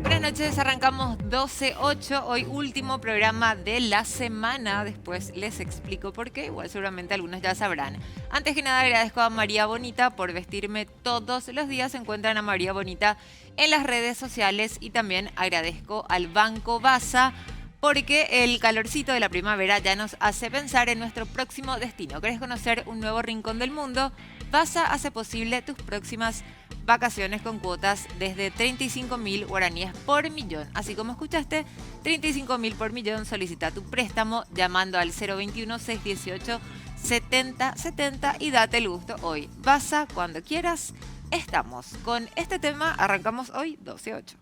Buenas noches, arrancamos 12:08, hoy último programa de la semana, después les explico por qué, igual seguramente algunos ya sabrán. Antes que nada agradezco a María Bonita por vestirme todos los días, se encuentran a María Bonita en las redes sociales y también agradezco al Banco Basa porque el calorcito de la primavera ya nos hace pensar en nuestro próximo destino. ¿Querés conocer un nuevo rincón del mundo? Basa hace posible tus próximas vacaciones con cuotas desde 35.000 guaraníes por millón. Así como escuchaste, 35.000 por millón. Solicita tu préstamo llamando al 021-618-7070 y date el gusto hoy. Basa, cuando quieras, estamos. Con este tema arrancamos hoy 12:08.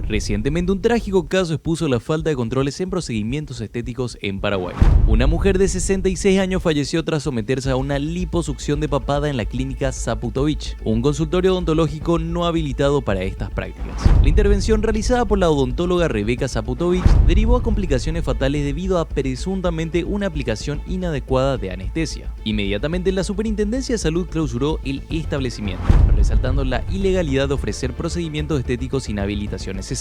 Recientemente un trágico caso expuso la falta de controles en procedimientos estéticos en Paraguay. Una mujer de 66 años falleció tras someterse a una liposucción de papada en la clínica Zaputovich, un consultorio odontológico no habilitado para estas prácticas. La intervención realizada por la odontóloga Rebeca Zaputovich derivó a complicaciones fatales debido a presuntamente una aplicación inadecuada de anestesia. Inmediatamente la Superintendencia de Salud clausuró el establecimiento, resaltando la ilegalidad de ofrecer procedimientos estéticos sin habilitación necesaria.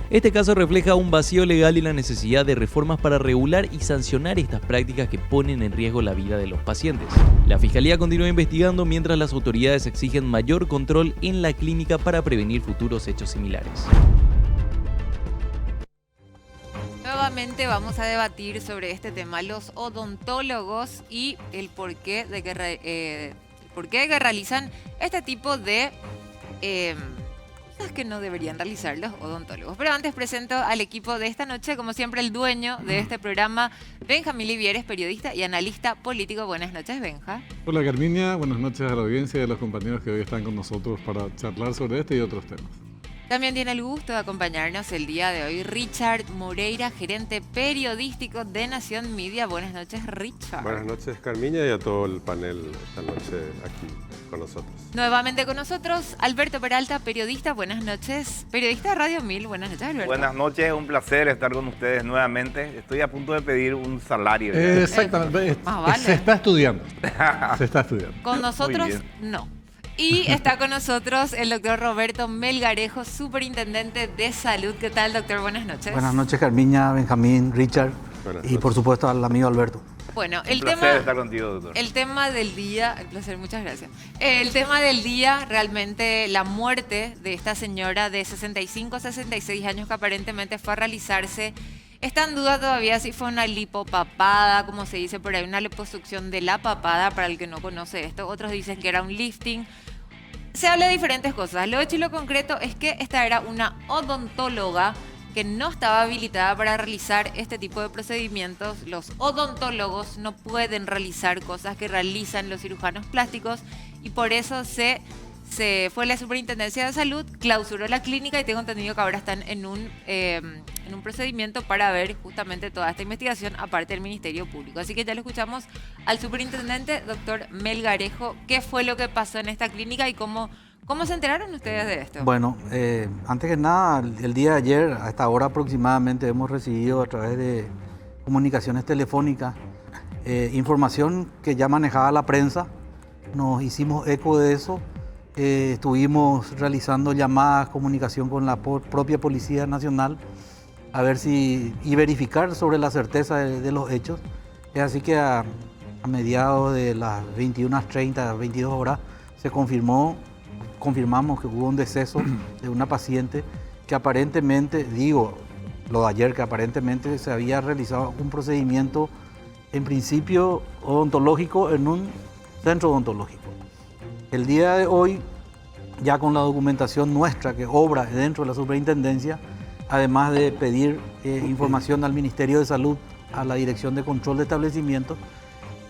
Este caso refleja un vacío legal y la necesidad de reformas para regular y sancionar estas prácticas que ponen en riesgo la vida de los pacientes. La Fiscalía continúa investigando mientras las autoridades exigen mayor control en la clínica para prevenir futuros hechos similares. Nuevamente vamos a debatir sobre este tema, los odontólogos y el porqué de que realizan este tipo de cosas que no deberían realizar los odontólogos. Pero antes presento al equipo de esta noche, como siempre el dueño de este programa, Benjamín Livieres, periodista y analista político. Buenas noches, Benja. Hola Carminia, buenas noches a la audiencia y a los compañeros que hoy están con nosotros para charlar sobre este y otros temas. También tiene el gusto de acompañarnos el día de hoy Richard Moreira, gerente periodístico de Nación Media. Buenas noches, Richard. Buenas noches, Carmiña, y a todo el panel esta noche aquí con nosotros. Nuevamente con nosotros, Alberto Peralta, periodista. Buenas noches. Periodista de Radio 1000. Buenas noches, Alberto. Buenas noches, un placer estar con ustedes nuevamente. Estoy a punto de pedir un salario. Exactamente, vale. Se está estudiando. Se está estudiando. Con nosotros, no. Y está con nosotros el doctor Roberto Melgarejo, superintendente de salud. ¿Qué tal, doctor? Buenas noches. Buenas noches, Carmiña, Benjamín, Richard y por supuesto al amigo Alberto. Bueno, un placer estar contigo, doctor. El tema del día, el placer, muchas gracias. El tema del día, realmente la muerte de esta señora de 65 a 66 años que aparentemente fue a realizarse. Está en duda todavía si fue una lipopapada, como se dice por ahí, una liposucción de la papada, para el que no conoce esto. Otros dicen que era un lifting. Se habla de diferentes cosas. Lo hecho y lo concreto es que esta era una odontóloga que no estaba habilitada para realizar este tipo de procedimientos. Los odontólogos no pueden realizar cosas que realizan los cirujanos plásticos y por eso se fue la Superintendencia de Salud, clausuró la clínica y tengo entendido que ahora están en un procedimiento para ver justamente toda esta investigación, aparte del Ministerio Público. Así que ya lo escuchamos al superintendente, doctor Melgarejo. ¿Qué fue lo que pasó en esta clínica y cómo se enteraron ustedes de esto? Bueno, antes que nada, el día de ayer, a esta hora aproximadamente, hemos recibido a través de comunicaciones telefónicas información que ya manejaba la prensa. Nos hicimos eco de eso. Estuvimos realizando llamadas, comunicación con la propia Policía Nacional a ver y verificar sobre la certeza de los hechos. Es así que a mediados de las 21:30, 22 horas, confirmamos que hubo un deceso de una paciente que aparentemente, lo de ayer, que aparentemente se había realizado un procedimiento en principio odontológico en un centro odontológico. El día de hoy, ya con la documentación nuestra que obra dentro de la superintendencia, además de pedir información al Ministerio de Salud, a la Dirección de Control de Establecimientos,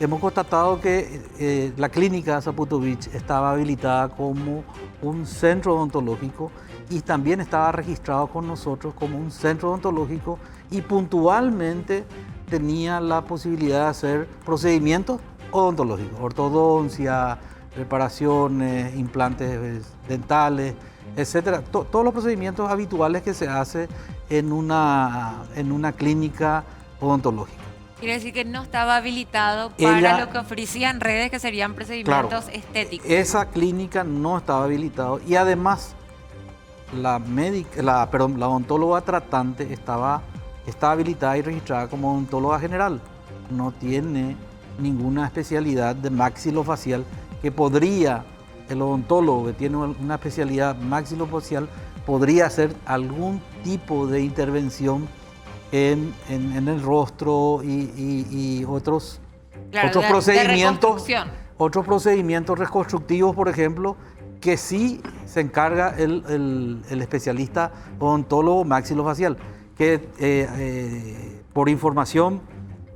hemos constatado que la clínica Zaputovich estaba habilitada como un centro odontológico y también estaba registrado con nosotros como un centro odontológico y puntualmente tenía la posibilidad de hacer procedimientos odontológicos, ortodoncia, reparaciones, implantes dentales, etcétera. Todos los procedimientos habituales que se hace en una clínica odontológica. Quiere decir que no estaba habilitado para lo que ofrecían redes, que serían procedimientos estéticos. Esa clínica no estaba habilitada y además la odontóloga tratante está habilitada y registrada como odontóloga general. No tiene ninguna especialidad de maxilofacial que podría, el odontólogo que tiene una especialidad maxilofacial podría hacer algún tipo de intervención en el rostro y otros procedimientos, otros procedimientos reconstructivos, por ejemplo, que sí se encarga el especialista odontólogo maxilofacial, que por información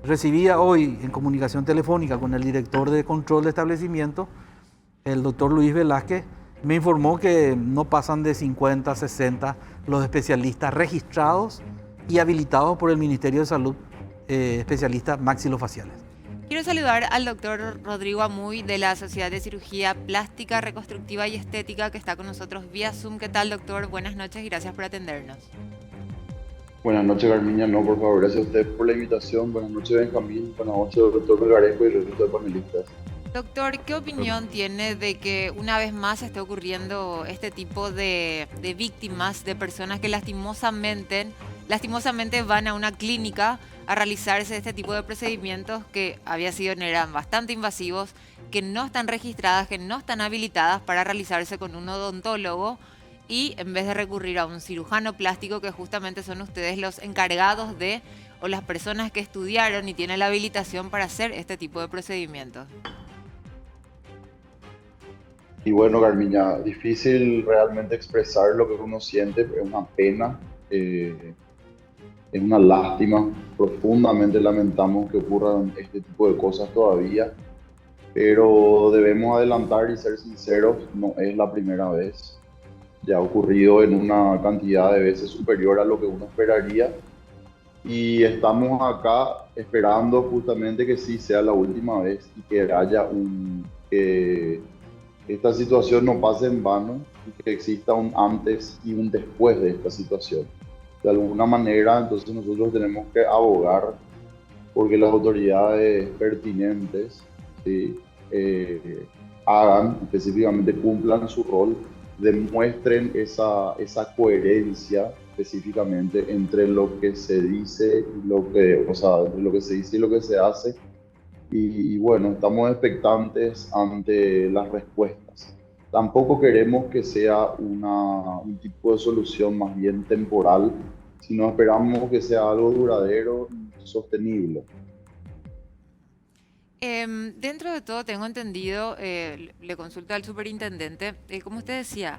recibía hoy en comunicación telefónica con el director de control de establecimiento, el doctor Luis Velázquez, me informó que no pasan de 50, 60 los especialistas registrados y habilitados por el Ministerio de Salud, especialistas maxilofaciales. Quiero saludar al doctor Rodrigo Amuy de la Sociedad de Cirugía Plástica, Reconstructiva y Estética, que está con nosotros vía Zoom. ¿Qué tal, doctor? Buenas noches y gracias por atendernos. Buenas noches, Carmiña. No, por favor, gracias a usted por la invitación. Buenas noches, Benjamín. Buenas noches, doctor Melgarejo y el resto de panelistas. Doctor, ¿qué opinión tiene de que una vez más esté ocurriendo este tipo de víctimas, de personas que lastimosamente van a una clínica a realizarse este tipo de procedimientos que eran bastante invasivos, que no están registradas, que no están habilitadas para realizarse con un odontólogo, y en vez de recurrir a un cirujano plástico, que justamente son ustedes los encargados o las personas que estudiaron y tienen la habilitación para hacer este tipo de procedimientos? Y bueno, Carmiña, difícil realmente expresar lo que uno siente, es una pena, es una lástima, profundamente lamentamos que ocurran este tipo de cosas todavía, pero debemos adelantar y ser sinceros, no es la primera vez, ya ha ocurrido en una cantidad de veces superior a lo que uno esperaría, y estamos acá esperando justamente que sí sea la última vez y que haya que esta situación no pase en vano y que exista un antes y un después de esta situación. De alguna manera, entonces nosotros tenemos que abogar porque las autoridades pertinentes, ¿sí? Hagan, específicamente cumplan su rol, demuestren esa coherencia específicamente entre lo que se dice y lo que se dice y lo que se hace. Y bueno, estamos expectantes ante las respuestas. Tampoco queremos que sea un tipo de solución más bien temporal, sino esperamos que sea algo duradero y sostenible. Dentro de todo, tengo entendido, le consulto al superintendente, como usted decía,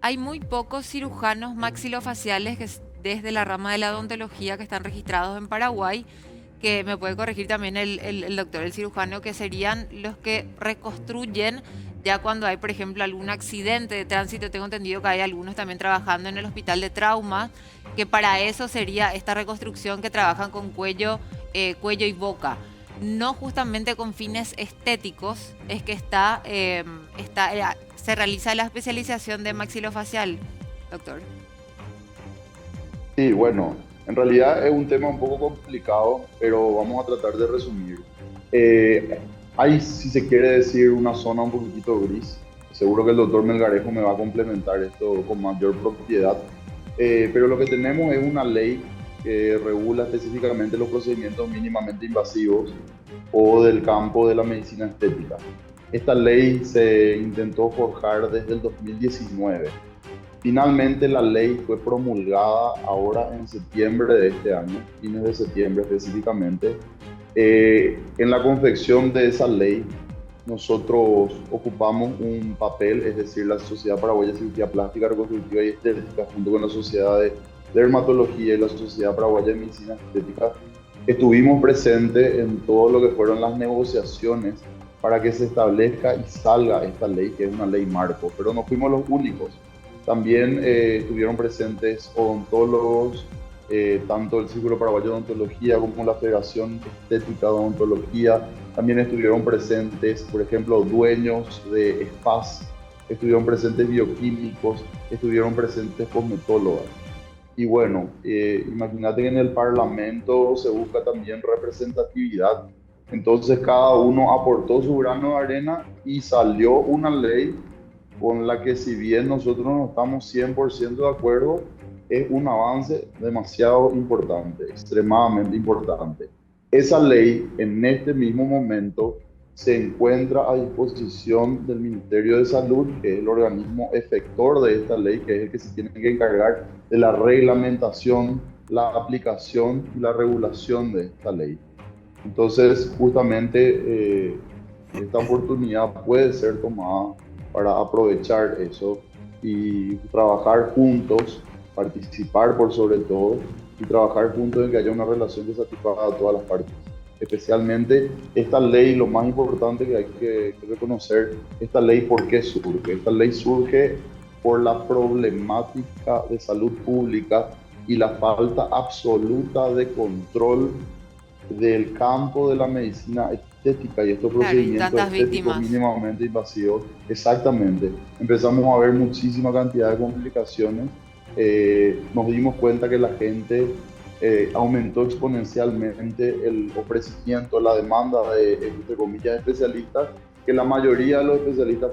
hay muy pocos cirujanos maxilofaciales desde la rama de la odontología que están registrados en Paraguay, que me puede corregir también el doctor, el cirujano, que serían los que reconstruyen ya cuando hay, por ejemplo, algún accidente de tránsito. Tengo entendido que hay algunos también trabajando en el hospital de trauma, que para eso sería esta reconstrucción, que trabajan con cuello y boca. No justamente con fines estéticos es que se realiza la especialización de maxilofacial, doctor. Sí, bueno, en realidad es un tema un poco complicado, pero vamos a tratar de resumir. Hay, si se quiere decir, una zona un poquitito gris. Seguro que el doctor Melgarejo me va a complementar esto con mayor propiedad. Pero lo que tenemos es una ley que regula específicamente los procedimientos mínimamente invasivos o del campo de la medicina estética. Esta ley se intentó forjar desde el 2019. Finalmente la ley fue promulgada ahora en septiembre de este año, fines de septiembre específicamente. En la confección de esa ley nosotros ocupamos un papel, es decir, la Sociedad Paraguaya de Cirugía Plástica, Reconstructiva y Estética, junto con la Sociedad de Dermatología y la Sociedad Paraguaya de Medicina Estética, estuvimos presentes en todo lo que fueron las negociaciones para que se establezca y salga esta ley, que es una ley marco, pero no fuimos los únicos. También estuvieron presentes odontólogos, tanto el Círculo Paraguayo de Odontología como la Federación Estética de Odontología. También estuvieron presentes, por ejemplo, dueños de spas, estuvieron presentes bioquímicos, estuvieron presentes cosmetólogas. Y bueno, imagínate que en el Parlamento se busca también representatividad. Entonces cada uno aportó su grano de arena y salió una ley con la que, si bien nosotros no estamos 100% de acuerdo, es un avance demasiado importante, extremadamente importante. Esa ley en este mismo momento se encuentra a disposición del Ministerio de Salud, que es el organismo efector de esta ley, que es el que se tiene que encargar de la reglamentación, la aplicación y la regulación de esta ley. Entonces, justamente esta oportunidad puede ser tomada para aprovechar eso y trabajar juntos, participar por sobre todo, y trabajar juntos en que haya una relación que satisfaga a todas las partes. Especialmente esta ley, lo más importante que hay que reconocer, esta ley, ¿por qué surge? Esta ley surge por la problemática de salud pública y la falta absoluta de control del campo de la medicina estética y estos procedimientos estéticos mínimamente invasivos. Exactamente. Empezamos a ver muchísima cantidad de complicaciones. Nos dimos cuenta que la gente aumentó exponencialmente el ofrecimiento, la demanda de, entre comillas, especialistas, que la mayoría de los especialistas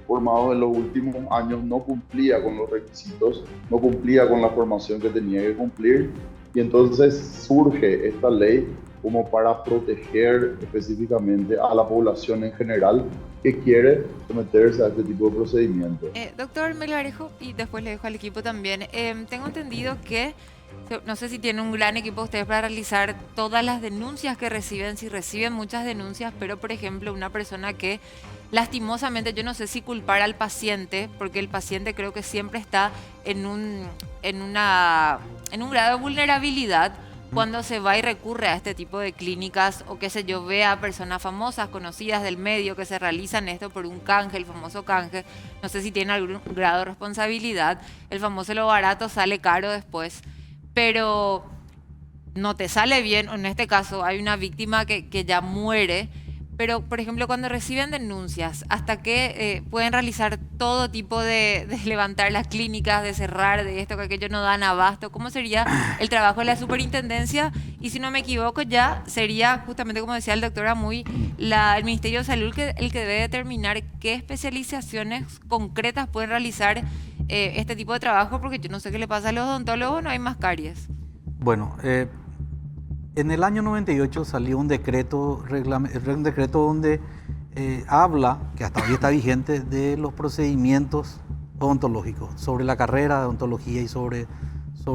formados en los últimos años no cumplía con los requisitos, no cumplía con la formación que tenía que cumplir, y entonces surge esta ley como para proteger específicamente a la población en general que quiere someterse a este tipo de procedimientos. Doctor Melgarejo, y después le dejo al equipo también, tengo entendido que, no sé si tiene un gran equipo ustedes para realizar todas las denuncias que reciben, si reciben muchas denuncias, pero por ejemplo una persona que lastimosamente, yo no sé si culpar al paciente, porque el paciente creo que siempre está en un grado de vulnerabilidad cuando se va y recurre a este tipo de clínicas, o qué sé yo, ve a personas famosas, conocidas del medio, que se realizan esto por un canje, el famoso canje. No sé si tiene algún grado de responsabilidad. El famoso lo barato sale caro después, pero no te sale bien. En este caso hay una víctima que ya muere, pero por ejemplo cuando reciben denuncias, hasta que pueden realizar todo tipo de levantar las clínicas, de cerrar, de esto, que aquello no dan abasto, ¿cómo sería el trabajo de la superintendencia? Y si no me equivoco, ya sería justamente, como decía el doctor Amuy, el Ministerio de Salud el que debe determinar qué especializaciones concretas pueden realizar este tipo de trabajo, porque yo no sé qué le pasa a los odontólogos, no hay más caries. Bueno, en el año 98 salió un decreto donde habla, que hasta hoy está vigente, de los procedimientos odontológicos, sobre la carrera de odontología y sobre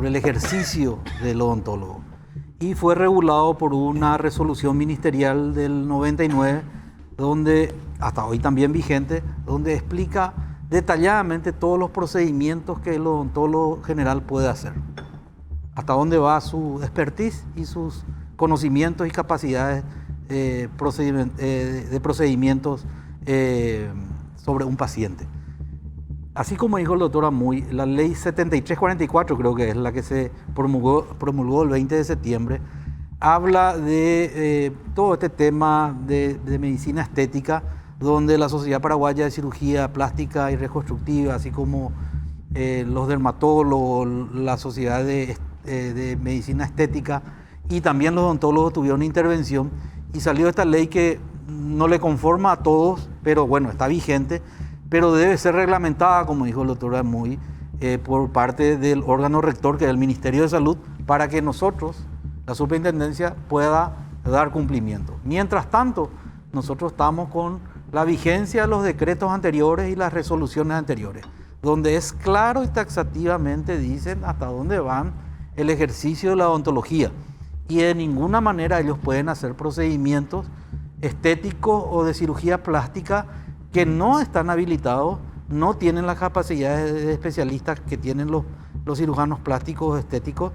el ejercicio del odontólogo. Y fue regulado por una resolución ministerial del 99, donde, hasta hoy también vigente, donde explica detalladamente todos los procedimientos que el odontólogo general puede hacer, hasta dónde va su expertise y sus conocimientos y capacidades de procedimientos sobre un paciente. Así como dijo el doctor Amuy, la ley 7344, creo que es la que se promulgó el 20 de septiembre, habla de todo este tema de medicina estética, donde la Sociedad Paraguaya de Cirugía Plástica y Reconstructiva, así como los dermatólogos, la Sociedad de Medicina Estética y también los odontólogos tuvieron una intervención, y salió esta ley que no le conforma a todos, pero bueno, está vigente, pero debe ser reglamentada, como dijo el doctor Amuy, por parte del órgano rector, que es el Ministerio de Salud, para que nosotros, la superintendencia, pueda dar cumplimiento. Mientras tanto, nosotros estamos con la vigencia de los decretos anteriores y las resoluciones anteriores, donde es claro y taxativamente dicen hasta dónde van el ejercicio de la odontología, y de ninguna manera ellos pueden hacer procedimientos estéticos o de cirugía plástica que no están habilitados, no tienen las capacidades de especialistas que tienen los cirujanos plásticos estéticos.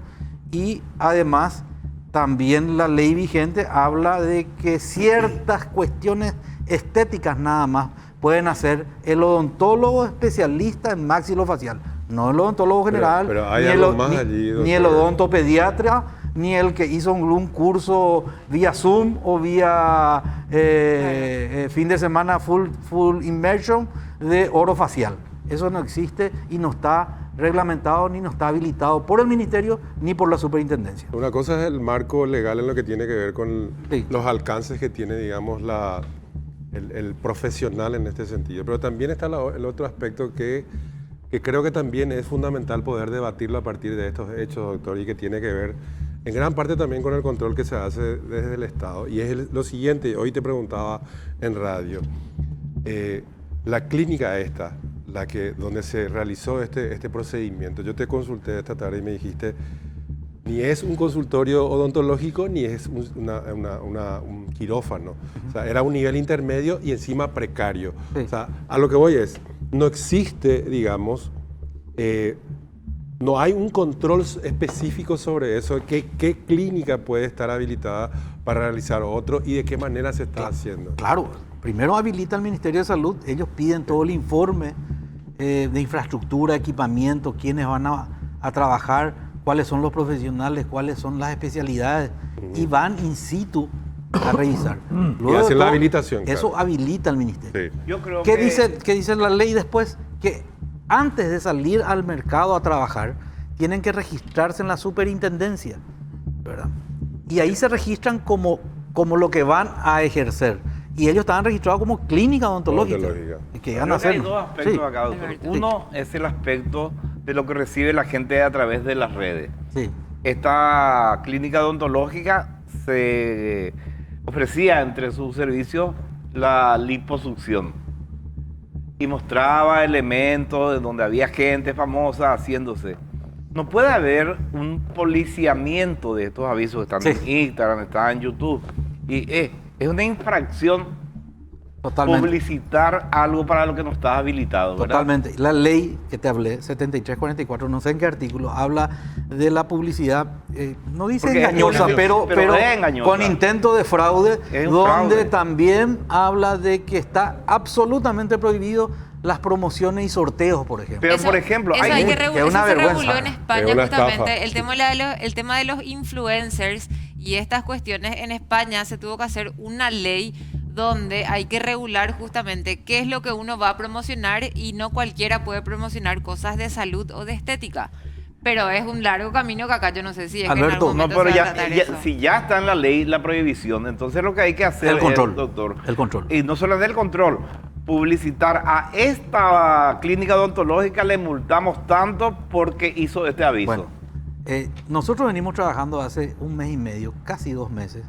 Y además también la ley vigente habla de que ciertas cuestiones estéticas nada más pueden hacer el odontólogo especialista en maxilofacial, no el odontólogo general, pero hay algo más allí, ni el odontopediatra, ni el que hizo un curso vía Zoom o vía fin de semana full immersion de orofacial. Eso no existe y no está reglamentado ni no está habilitado por el ministerio ni por la superintendencia. Una cosa es el marco legal en lo que tiene que ver con Sí. los alcances que tiene, digamos, el profesional en este sentido. Pero también está el otro aspecto que creo que también es fundamental poder debatirlo a partir de estos hechos, doctor, y que tiene que ver en gran parte también con el control que se hace desde el Estado. Y es lo siguiente, hoy te preguntaba en radio, la clínica esta, donde se realizó este procedimiento, yo te consulté esta tarde y me dijiste, ni es un consultorio odontológico ni es un quirófano. O sea, era un nivel intermedio y encima precario. Sí. O sea, a lo que voy es, no existe, digamos, no hay un control específico sobre eso. ¿Qué clínica puede estar habilitada para realizar otro y de qué manera se está haciendo? Claro, primero habilita el Ministerio de Salud, ellos piden todo el informe de infraestructura, equipamiento, quiénes van a trabajar, cuáles son los profesionales, cuáles son las especialidades, y van in situ a revisar. Y hacen la habilitación. Eso Claro. habilita el ministerio. Sí. Yo creo ¿Qué que dice la ley después? Que antes de salir al mercado a trabajar, tienen que registrarse en la superintendencia, ¿verdad? Y ahí se registran como lo que van a ejercer. Y ellos estaban registrados como clínica odontológica. Y que llegan a creo que hay hacerlo. dos aspectos Sí, acá, doctor. Alberto. Uno es el aspecto de lo que recibe la gente a través de las redes. sí. Esta clínica odontológica se ofrecía entre sus servicios la liposucción y mostraba elementos de donde había gente famosa haciéndose. No puede haber un policiamiento de estos avisos que están Sí. en Instagram, están en YouTube. Y es una infracción Totalmente. publicitar algo para lo que no está habilitado, ¿verdad? Totalmente. La ley que te hablé, 7344, no sé en qué artículo, habla de la publicidad, no dice Porque es engañosa, engañosa, pero es engañosa. con intento de fraude, Es un donde fraude. también habla de que está absolutamente prohibido las promociones y sorteos, por ejemplo. Pero, por ejemplo, eso hay hay que que es eso una se vergüenza. reguló en Es España una justamente. estafa. El tema de los influencers y estas cuestiones en España se tuvo que hacer una ley donde hay que regular justamente qué es lo que uno va a promocionar y no cualquiera puede promocionar cosas de salud o de estética. Pero es un largo camino que acá yo no sé si es que en Alberto, algún No, momento pero se va a tratar eso. si ya está en la ley la prohibición, entonces lo que hay que hacer El control, es, doctor, el control. y no solo del control, publicitar a esta clínica odontológica le multamos tanto porque hizo este aviso. Bueno, nosotros venimos trabajando hace un mes y medio, casi 2 meses,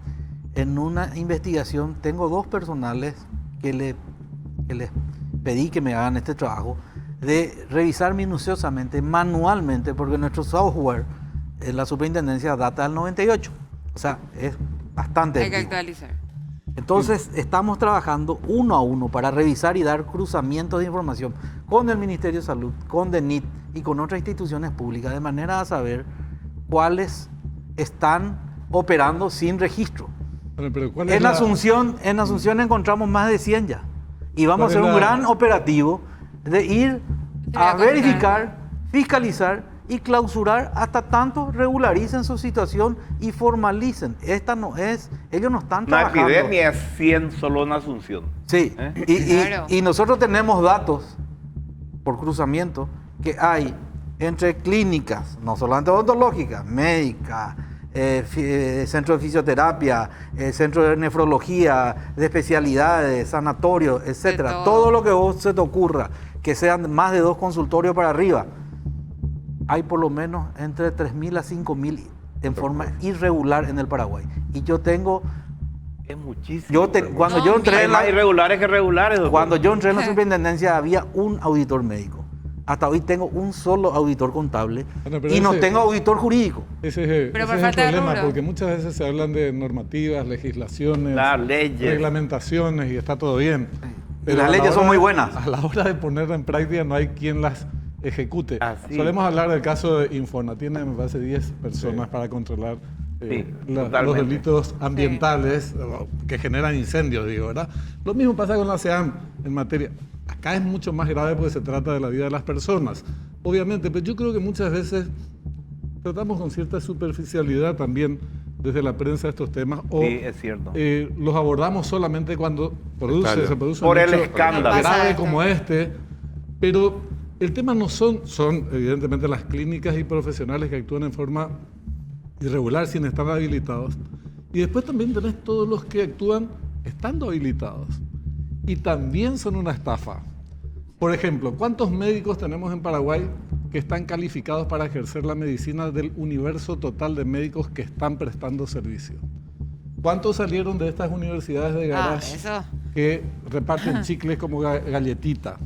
en una investigación. Tengo 2 personales que les pedí que me hagan este trabajo de revisar minuciosamente, manualmente, porque nuestro software en la superintendencia data del 98. O sea, es bastante Hay que antiguo. actualizar. Entonces, estamos trabajando uno a uno para revisar y dar cruzamientos de información con el Ministerio de Salud, con DENIT y con otras instituciones públicas, de manera a saber cuáles están operando sin registro. Bueno, pero ¿cuál es En la- Asunción encontramos más de 100 ya. Y vamos a hacer ¿Cuál un es la- gran operativo de ir voy a a contar. verificar, fiscalizar y clausurar hasta tanto regularicen su situación y formalicen. Esta no es, ellos no están Una trabajando. epidemia es 100 solo en Asunción. Sí, ¿Eh? Claro. y nosotros tenemos datos por cruzamiento que hay entre clínicas, no solamente odontológicas, médicas, centro de fisioterapia, centro de nefrología, de especialidades, sanatorios, etcétera. todo. Todo lo que vos se te ocurra, que sean más de 2 consultorios para arriba, hay por lo menos entre 3.000 a 5.000 en forma irregular en el Paraguay. Y yo tengo, Es muchísimo. cuando No, yo entré Hay en la, más irregulares que regulares, doctor. cuando yo entré en la superintendencia había un auditor médico. Hasta hoy tengo un solo auditor contable Bueno, pero y no ese- tengo auditor jurídico. Ese Pero es por el falta de problema, rubro. porque muchas veces se hablan de normativas, legislaciones, Las leyes. reglamentaciones y está todo bien. Y las a la leyes son hora muy de- buenas. A la hora de ponerla en práctica no hay quien las ejecute. Así. Solemos hablar del caso de Infona. Tiene, me parece, 10 personas para controlar Sí, los totalmente. delitos ambientales que generan incendios, digo, ¿verdad? Lo mismo pasa con la SEAM en materia. Acá es mucho más grave porque se trata de la vida de las personas, obviamente, pero yo creo que muchas veces tratamos con cierta superficialidad también desde la prensa estos temas, o Sí, es cierto. los abordamos solamente cuando Estallo. se produce Por un el hecho escándalo. grave Pasa como este, pero El tema no son evidentemente las clínicas y profesionales que actúan en forma irregular sin estar habilitados. Y después también tenés todos los que actúan estando habilitados. Y también son una estafa. Por ejemplo, ¿cuántos médicos tenemos en Paraguay que están calificados para ejercer la medicina del universo total de médicos que están prestando servicio? ¿Cuántos salieron de estas universidades de garage que reparten chicles como galletita?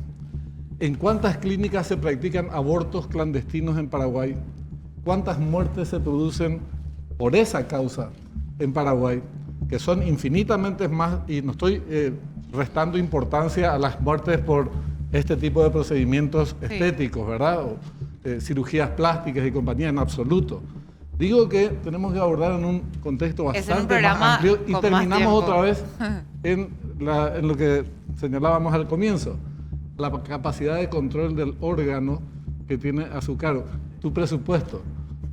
¿En cuántas clínicas se practican abortos clandestinos en Paraguay? ¿Cuántas muertes se producen por esa causa en Paraguay? Que son infinitamente más, y no estoy restando importancia a las muertes por este tipo de procedimientos estéticos, ¿verdad? O cirugías plásticas y compañía, en absoluto. Digo que tenemos que abordar en un contexto bastante más amplio y terminamos otra vez en lo que señalábamos al comienzo, la capacidad de control del órgano que tiene a su cargo, tu presupuesto,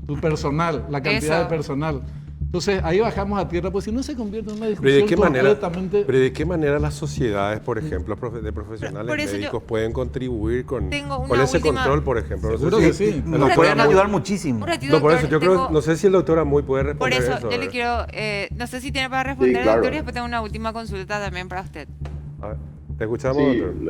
tu personal, la cantidad de personal. Entonces ahí bajamos a tierra, pues si no se convierte en una discusión completamente... ¿Pero de qué manera las sociedades, por ejemplo, de profesionales médicos pueden contribuir con ese control, por ejemplo? Seguro que sí. Nos pueden ayudar muchísimo. No, por eso yo creo, no sé si el doctor Amuy puede responder eso. Por eso, eso, yo le quiero, no sé si tiene para responder, Sí, claro. doctor, y después tengo una última consulta también para usted. A ver, te escuchamos, Sí, doctor.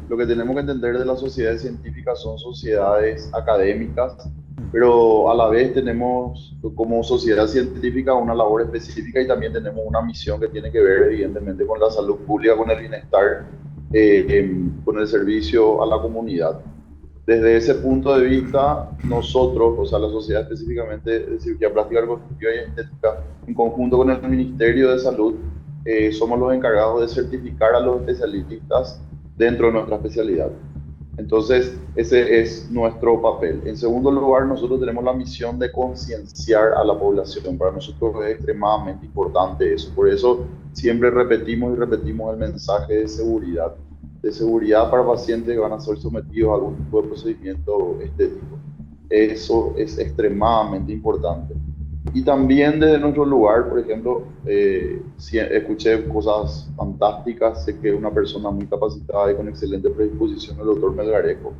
lo que tenemos que entender de las sociedades científicas son sociedades académicas, pero a la vez tenemos como sociedad científica una labor específica y también tenemos una misión que tiene que ver evidentemente con la salud pública, con el bienestar, con el servicio a la comunidad. Desde ese punto de vista, nosotros, o sea, la sociedad específicamente de cirugía plástica, reconstructiva y estética, en conjunto con el Ministerio de Salud, somos los encargados de certificar a los especialistas dentro de nuestra especialidad. Entonces, ese es nuestro papel. En segundo lugar, nosotros tenemos la misión de concienciar a la población. Para nosotros es extremadamente importante eso. Por eso siempre repetimos el mensaje de seguridad para pacientes que van a ser sometidos a algún tipo de procedimiento estético. Eso es extremadamente importante. Y también desde nuestro lugar, por ejemplo, escuché cosas fantásticas, sé que es una persona muy capacitada y con excelente predisposición, el doctor Melgarejo.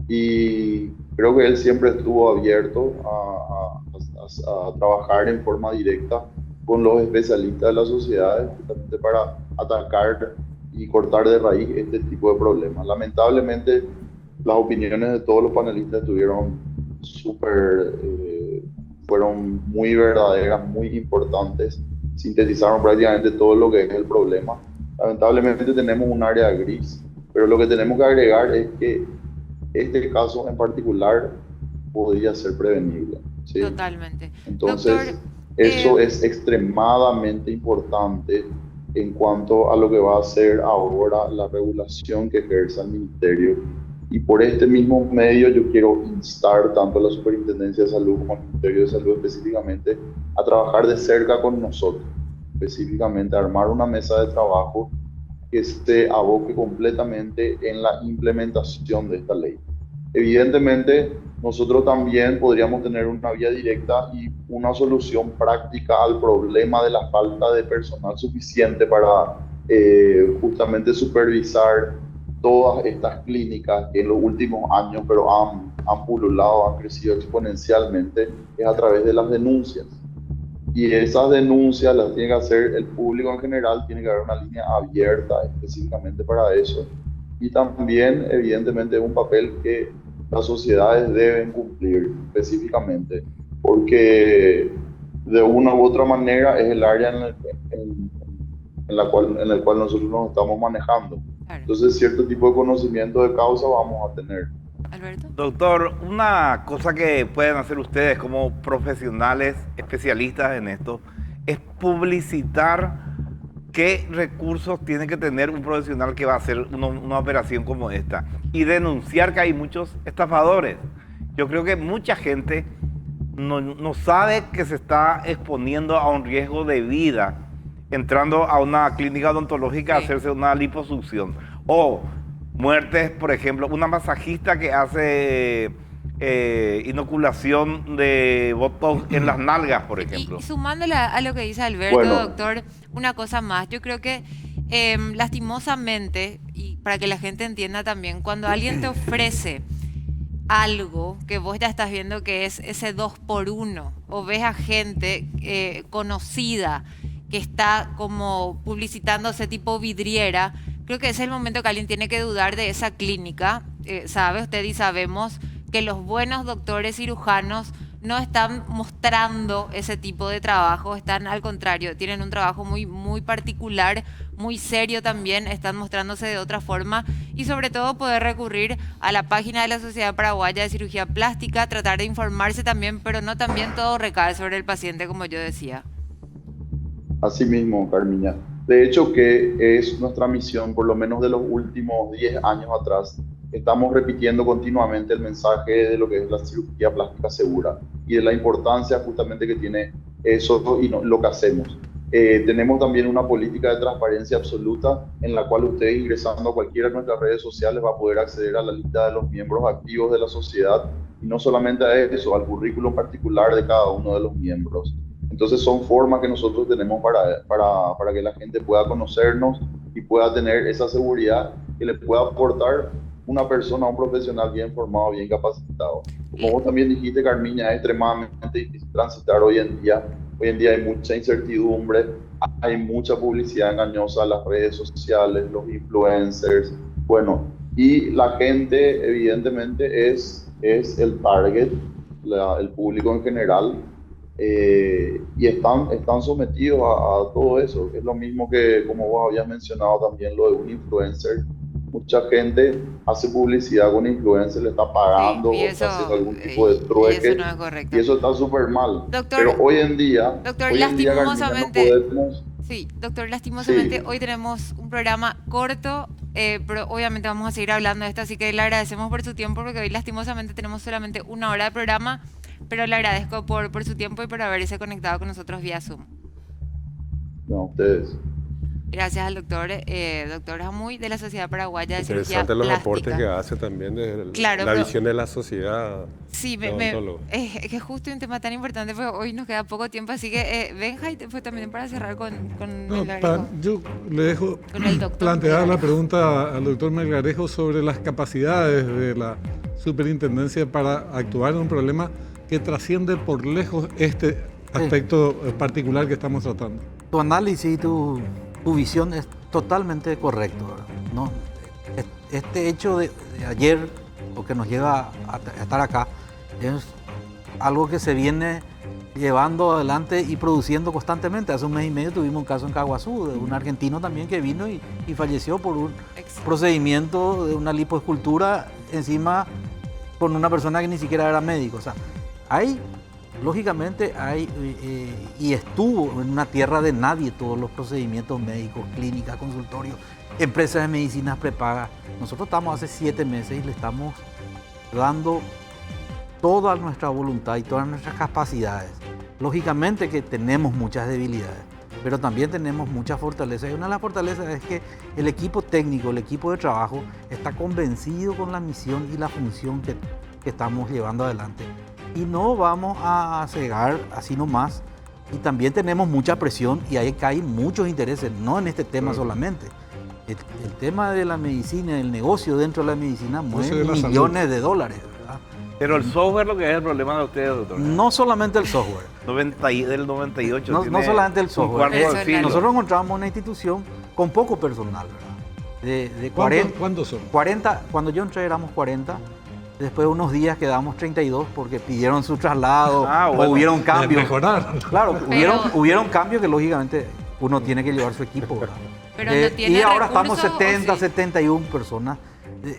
Y creo que él siempre estuvo abierto a trabajar en forma directa con los especialistas de las sociedades, justamente para atacar y cortar de raíz este tipo de problemas. Lamentablemente, las opiniones de todos los panelistas fueron muy verdaderas, muy importantes, sintetizaron prácticamente todo lo que es el problema. Lamentablemente tenemos un área gris, pero lo que tenemos que agregar es que este caso en particular podría ser prevenible, ¿sí? Totalmente. Entonces, Doctor, eso es extremadamente importante en cuanto a lo que va a ser ahora la regulación que ejerce el Ministerio. Y por este mismo medio yo quiero instar tanto a la Superintendencia de Salud como al Ministerio de Salud específicamente a trabajar de cerca con nosotros, específicamente a armar una mesa de trabajo que se aboque completamente en la implementación de esta ley. Evidentemente, nosotros también podríamos tener una vía directa y una solución práctica al problema de la falta de personal suficiente para justamente supervisar todas estas clínicas que en los últimos años han pululado, han crecido exponencialmente, es a través de las denuncias. Y esas denuncias las tiene que hacer el público en general, tiene que haber una línea abierta específicamente para eso. Y también, evidentemente, es un papel que las sociedades deben cumplir específicamente, porque de una u otra manera es el área en el cual nosotros nos estamos manejando. Claro. Entonces, cierto tipo de conocimiento de causa vamos a tener. Alberto. Doctor, una cosa que pueden hacer ustedes como profesionales especialistas en esto es publicitar qué recursos tiene que tener un profesional que va a hacer una operación como esta y denunciar que hay muchos estafadores. Yo creo que mucha gente no sabe que se está exponiendo a un riesgo de vida entrando a una clínica odontológica a hacerse una liposucción. O muertes, por ejemplo, una masajista que hace inoculación de botox en las nalgas, por ejemplo. Y sumándole a lo que dice Alberto, Bueno. doctor, una cosa más. Yo creo que lastimosamente, y para que la gente entienda también, cuando alguien te ofrece algo que vos ya estás viendo que es ese 2x1, o ves a gente conocida que está como publicitándose tipo vidriera, creo que ese es el momento que alguien tiene que dudar de esa clínica. Sabe usted y sabemos que los buenos doctores cirujanos no están mostrando ese tipo de trabajo, están al contrario, tienen un trabajo muy, muy particular, muy serio también, están mostrándose de otra forma y sobre todo poder recurrir a la página de la Sociedad Paraguaya de Cirugía Plástica, tratar de informarse también, pero no también todo recae sobre el paciente, como yo decía. Así mismo, Carmiña. De hecho, que es nuestra misión, por lo menos de los últimos 10 años atrás, estamos repitiendo continuamente el mensaje de lo que es la cirugía plástica segura y de la importancia justamente que tiene eso y lo que hacemos. Tenemos también una política de transparencia absoluta en la cual ustedes, ingresando a cualquiera de nuestras redes sociales, va a poder acceder a la lista de los miembros activos de la sociedad y no solamente a eso, al currículum particular de cada uno de los miembros. Entonces son formas que nosotros tenemos para que la gente pueda conocernos y pueda tener esa seguridad que le pueda aportar una persona, un profesional bien formado, bien capacitado. Como vos también dijiste, Carmiña, es extremadamente difícil transitar hoy en día. Hoy en día hay mucha incertidumbre, hay mucha publicidad engañosa en las redes sociales, los influencers. Bueno, y la gente evidentemente es el target, el público en general, y están sometidos a todo eso. Es lo mismo que, como vos habías mencionado también, lo de un influencer. Mucha gente hace publicidad con influencers, le está pagando, Sí, y o está eso- haciendo algún tipo de trueque, y eso no es correcto. y eso está súper mal. Doctor, Pero hoy en día, doctor, Carmina, no lastimosamente- podemos... Sí, doctor, lastimosamente Sí. hoy tenemos un programa corto, pero obviamente vamos a seguir hablando de esto, así que le agradecemos por su tiempo, porque hoy lastimosamente tenemos solamente 1 hora de programa, pero le agradezco por su tiempo y por haberse conectado con nosotros vía Zoom. No, ustedes. Gracias al doctor Jamuy de la Sociedad Paraguaya de Cirugía Interesante los Plástica. aportes que hace también de Claro, la pero- visión de la sociedad. Sí, de odontólogos. es que es justo un tema tan importante, porque hoy nos queda poco tiempo, así que Benja, y fue también para cerrar con No, el Melgarejo. yo le dejo Con el doctor plantear la Melgarejo. pregunta al doctor Melgarejo sobre las capacidades de la superintendencia para actuar en un problema que trasciende por lejos este aspecto particular que estamos tratando. Tu análisis y tu visión es totalmente correcto, ¿verdad? ¿No? Este hecho de ayer, lo que nos lleva a estar acá, es algo que se viene llevando adelante y produciendo constantemente. Hace 1 mes y medio tuvimos un caso en Caguazú, de un argentino también que vino y falleció por un procedimiento de una lipoescultura, encima con una persona que ni siquiera era médico. O sea, lógicamente y estuvo en una tierra de nadie todos los procedimientos médicos, clínicas, consultorios, empresas de medicinas prepagas. Nosotros estamos hace 7 meses y le estamos dando toda nuestra voluntad y todas nuestras capacidades. Lógicamente que tenemos muchas debilidades, pero también tenemos muchas fortalezas. Y una de las fortalezas es que el equipo técnico, el equipo de trabajo, está convencido con la misión y la función que estamos llevando adelante. Y no vamos a cegar así nomás. Y también tenemos mucha presión y ahí caen muchos intereses, no en este tema solamente. El tema de la medicina, el negocio dentro de la medicina mueve de la millones de dólares, ¿verdad? Pero el software lo que es el problema de ustedes, doctor. No solamente el software, Del 98. no tiene solamente el un software. cuarto de Eso es siglo. Nosotros encontramos una institución con poco personal, ¿verdad? De 40, ¿Cuántos son? 40, cuando yo entré éramos 40, después de unos días quedamos 32 porque pidieron su traslado Ah, o bueno. hubieron cambios. Mejorar. Claro, Pero- hubieron cambios que lógicamente uno tiene que llevar su equipo, ¿verdad? Pero no tiene y ahora estamos recursos, ¿o 70, sí? 71 personas.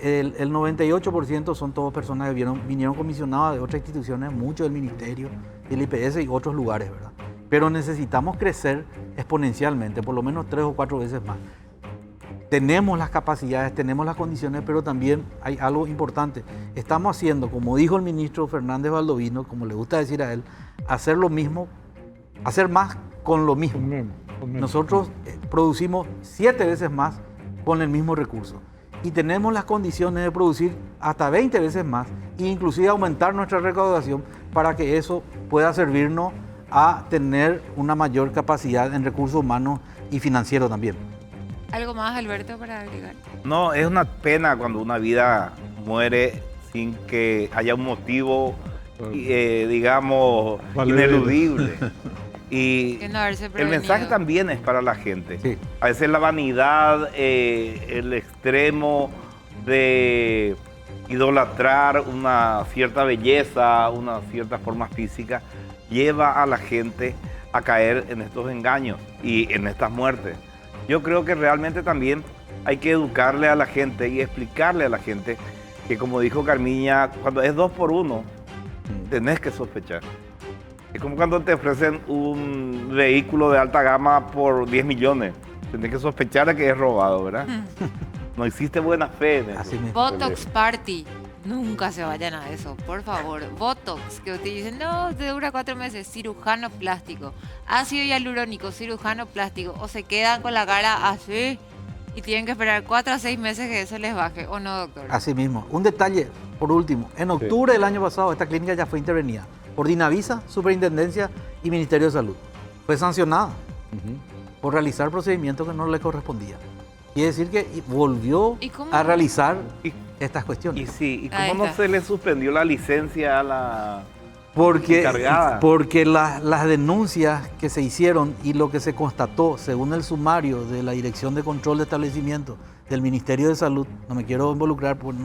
El 98% son todas personas que vinieron comisionadas de otras instituciones, muchos del Ministerio, del IPS y otros lugares, ¿verdad? Pero necesitamos crecer exponencialmente, por lo menos 3 o 4 veces más. Tenemos las capacidades, tenemos las condiciones, pero también hay algo importante. Estamos haciendo, como dijo el ministro Fernández Baldovino, como le gusta decir a él, hacer lo mismo, hacer más con lo mismo. Con menos. Nosotros producimos 7 veces más con el mismo recurso y tenemos las condiciones de producir hasta 20 veces más e inclusive aumentar nuestra recaudación para que eso pueda servirnos a tener una mayor capacidad en recursos humanos y financieros también. ¿Algo más, Alberto, para agregar? No, es una pena cuando una vida muere sin que haya un motivo, digamos, Vale. ineludible. Y Que no haberse el prevenido. mensaje también es para la gente. Sí. A veces la vanidad, el extremo de idolatrar una cierta belleza, una cierta forma física, lleva a la gente a caer en estos engaños y en estas muertes. Yo creo que realmente también hay que educarle a la gente y explicarle a la gente que, como dijo Carmiña, cuando es 2 por 1, tenés que sospechar. Es como cuando te ofrecen un vehículo de alta gama por 10 millones. Tenés que sospechar de que es robado, ¿verdad? No existe buena fe en eso. Así mismo. Botox Party. Nunca se vayan a eso, por favor. Botox, que ustedes dicen, no, te dura 4 meses. Cirujano plástico. Ácido hialurónico, cirujano plástico. O se quedan con la cara así y tienen que esperar 4 a 6 meses que eso les baje. ¿O no, doctor? Así mismo. Un detalle, por último. En octubre del año pasado, esta clínica ya fue intervenida por Dinavisa, Superintendencia y Ministerio de Salud. Fue sancionada por realizar procedimientos que no le correspondían. Quiere decir que volvió ¿Y cómo? a realizar Y- estas Y cuestiones. sí, ¿y Ahí cómo no está. se le suspendió la licencia a la Porque encargada? las denuncias que se hicieron y lo que se constató, según el sumario de la Dirección de Control de Establecimientos del Ministerio de Salud, no me quiero involucrar, pues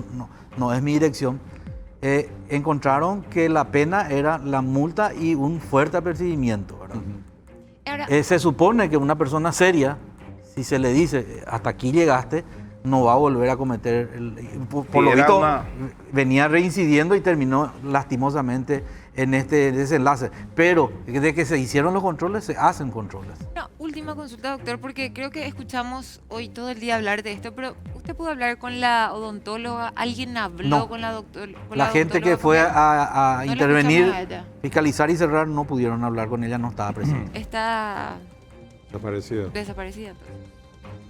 no es mi dirección, encontraron que la pena era la multa y un fuerte apercibimiento, ¿verdad? Ahora, Se supone que una persona seria, si se le dice hasta aquí llegaste, no va a volver a cometer por lo era visto una- venía reincidiendo y terminó lastimosamente en este desenlace. Pero de que se hicieron los controles, se hacen controles. una última consulta, doctor, porque creo que escuchamos hoy todo el día hablar de esto, pero ¿usted pudo hablar con la odontóloga? ¿Alguien habló No. con la doctora? La gente que fue a No la intervenir, escuchamos a ella. fiscalizar y cerrar, no pudieron hablar con ella, no estaba presente. Está Desaparecido. desaparecida, entonces.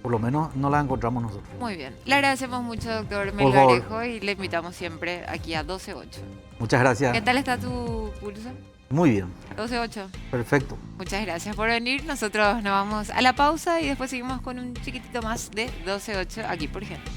Por lo menos no la encontramos nosotros. Muy bien. Le agradecemos mucho, doctor Por favor. Melgarejo, y le invitamos siempre aquí a 12.8. Muchas gracias. ¿Qué tal está tu pulso? Muy bien, 12.8. perfecto. Muchas gracias por venir. Nosotros nos vamos a la pausa y después seguimos con un chiquitito más de 12.8 aquí por Gente.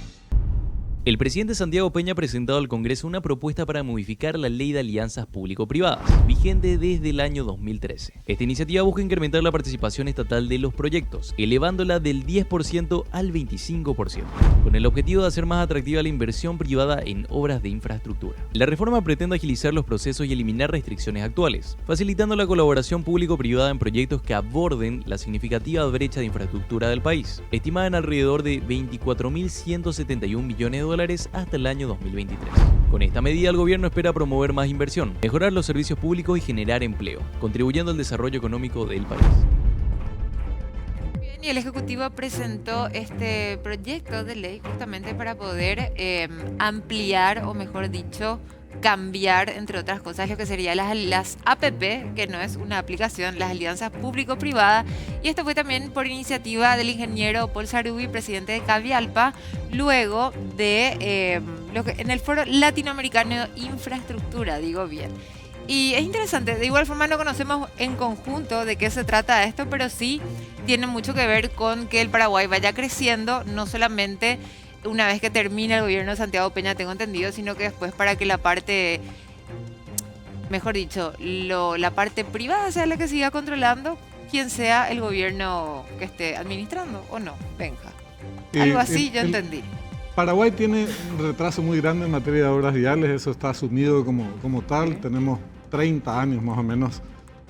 El presidente Santiago Peña ha presentado al Congreso una propuesta para modificar la ley de alianzas público-privadas, vigente desde el año 2013. Esta iniciativa busca incrementar la participación estatal de los proyectos, elevándola del 10% al 25%, con el objetivo de hacer más atractiva la inversión privada en obras de infraestructura. La reforma pretende agilizar los procesos y eliminar restricciones actuales, facilitando la colaboración público-privada en proyectos que aborden la significativa brecha de infraestructura del país, estimada en alrededor de 24.171 millones de dólares hasta el año 2023. Con esta medida, el gobierno espera promover más inversión, mejorar los servicios públicos y generar empleo, contribuyendo al desarrollo económico del país. Bien, y el Ejecutivo presentó este proyecto de ley justamente para poder ampliar, o mejor dicho, cambiar, entre otras cosas, lo que serían las APP, que no es una aplicación, las alianzas público-privadas. Y esto fue también por iniciativa del ingeniero Paul Sarubi, presidente de Cavialpa, luego de lo que en el Foro Latinoamericano de Infraestructura, digo bien. Y es interesante, de igual forma no conocemos en conjunto de qué se trata esto, pero sí tiene mucho que ver con que el Paraguay vaya creciendo, no solamente una vez que termine el gobierno de Santiago Peña, tengo entendido, sino que después para que la parte, mejor dicho, la parte privada sea la que siga controlando, quien sea el gobierno que esté administrando, ¿o no? Benja. Algo así yo entendí. Paraguay tiene un retraso muy grande en materia de obras viales, eso está asumido como tal. Tenemos 30 años más o menos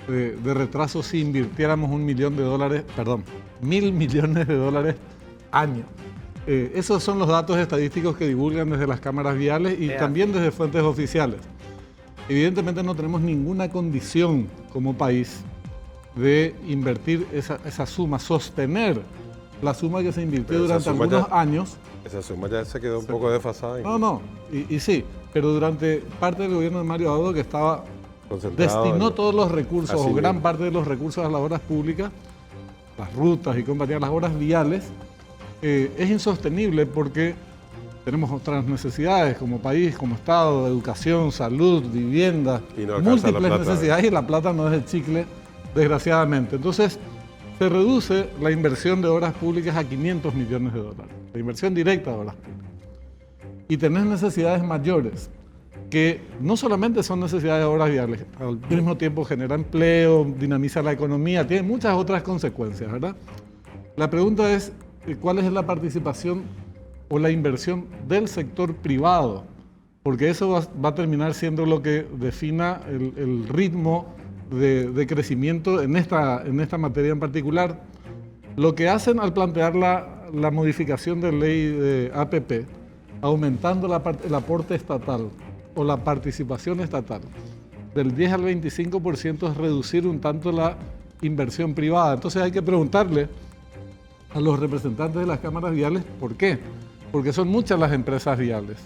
de retraso si invirtiéramos $1 millón, perdón, $1.000 millones año. Esos son los datos estadísticos que divulgan desde las cámaras viales y también desde fuentes oficiales. Evidentemente no tenemos ninguna condición como país de invertir esa suma, sostener la suma que se invirtió Pero esa durante suma algunos ya- años. Esa suma ya se quedó un poco desfasada. No, y sí, pero durante parte del gobierno de Mario Abdo, que estaba Concentrado destinó en- todos los recursos, Así o gran mismo. parte de los recursos a las obras públicas, las rutas y compañía, las obras viales, es insostenible porque tenemos otras necesidades como país, como Estado, educación, salud, vivienda, Y no alcanza la múltiples plata. necesidades y la plata no es el chicle, desgraciadamente. Entonces, se reduce la inversión de obras públicas a 500 millones de dólares, la inversión directa de obras públicas. Y tenés necesidades mayores, que no solamente son necesidades de obras viales, al mismo tiempo genera empleo, dinamiza la economía, tiene muchas otras consecuencias, ¿verdad? La pregunta es, ¿cuál es la participación o la inversión del sector privado? Porque eso va a terminar siendo lo que defina el ritmo de crecimiento en esta materia en particular. Lo que hacen al plantear la modificación de ley de APP, aumentando el aporte estatal o la participación estatal del 10 al 25%, es reducir un tanto la inversión privada. Entonces hay que preguntarle a los representantes de las cámaras viales por qué. Porque son muchas las empresas viales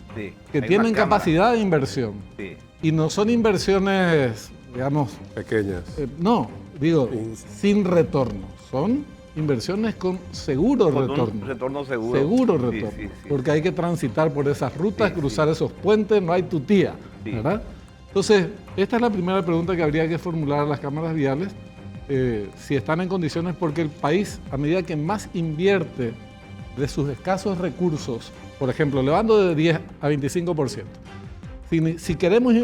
que tienen capacidad de inversión. Sí. Y no son inversiones, digamos, Pequeñas. no, digo, sin retorno. Son inversiones con seguro Con retorno. un retorno seguro. Seguro Sí, retorno. sí, sí. Porque hay que transitar por esas rutas, Sí, cruzar esos puentes, no hay tutía, Sí. ¿verdad? Entonces, esta es la primera pregunta que habría que formular a las cámaras viales, si están en condiciones, porque el país, a medida que más invierte de sus escasos recursos, por ejemplo, elevando de 10 a 25%, si queremos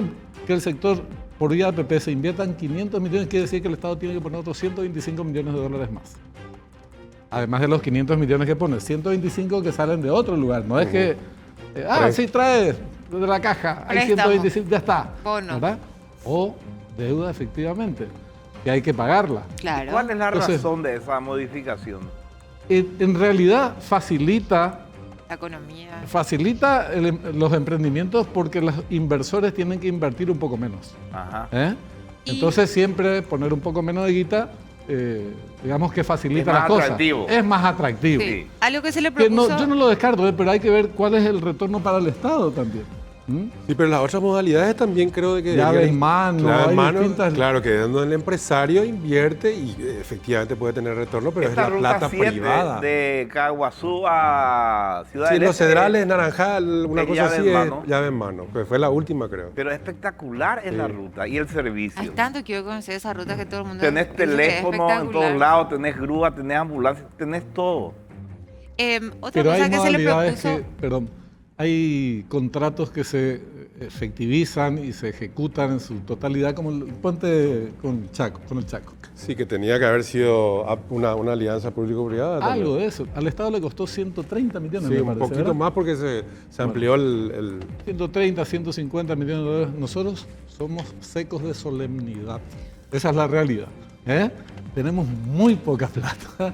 que el sector por vía de APP se inviertan 500 millones, quiere decir que el Estado tiene que poner otros 125 millones de dólares más. Además de los 500 millones que pone, 125 que salen de otro lugar. No es que, sí, traes de la caja, hay Préstamo. 125, ya está. Bono. ¿Verdad? O deuda, efectivamente, que hay que pagarla. Claro. ¿Cuál es la Entonces- razón de esa modificación? En realidad facilita La economía. los emprendimientos porque los inversores tienen que invertir un poco menos. Ajá. ¿eh? Y- Entonces siempre poner un poco menos de guita, digamos que facilita Es más las cosas. atractivo. Es más atractivo. Sí. Algo que se le Que no- propuso. yo no lo descarto, pero hay que ver cuál es el retorno para el Estado también. ¿Mm? Sí, pero las otras modalidades también creo de que... Llave deberían- en mano, Claro, hay en mano, distintas- claro, que donde el empresario invierte y efectivamente puede tener retorno, pero Esta es la ruta plata 7 privada. de Caguazú a Ciudad Sí, del los Este, cedrales, Naranjal, una es cosa llave así, en es mano. llave en mano, que fue la última creo. Pero espectacular es la ruta y el servicio. Hay tanto que quiero conocer esa ruta que todo el mundo Tenés dice que es teléfono en espectacular. todos lados, tenés grúa, tenés ambulancia, tenés todo. Otra Pero cosa hay que se le modalidades propuso. hay contratos que se efectivizan y se ejecutan en su totalidad, como el puente con el Chaco. Sí, que tenía que haber sido una alianza público-privada. también. Algo de eso. Al Estado le costó 130 millones, Sí, me un parece, poquito ¿verdad? más porque se amplió el 130, 150 millones de dólares. Nosotros somos secos de solemnidad. Esa es la realidad. ¿eh? Tenemos muy poca plata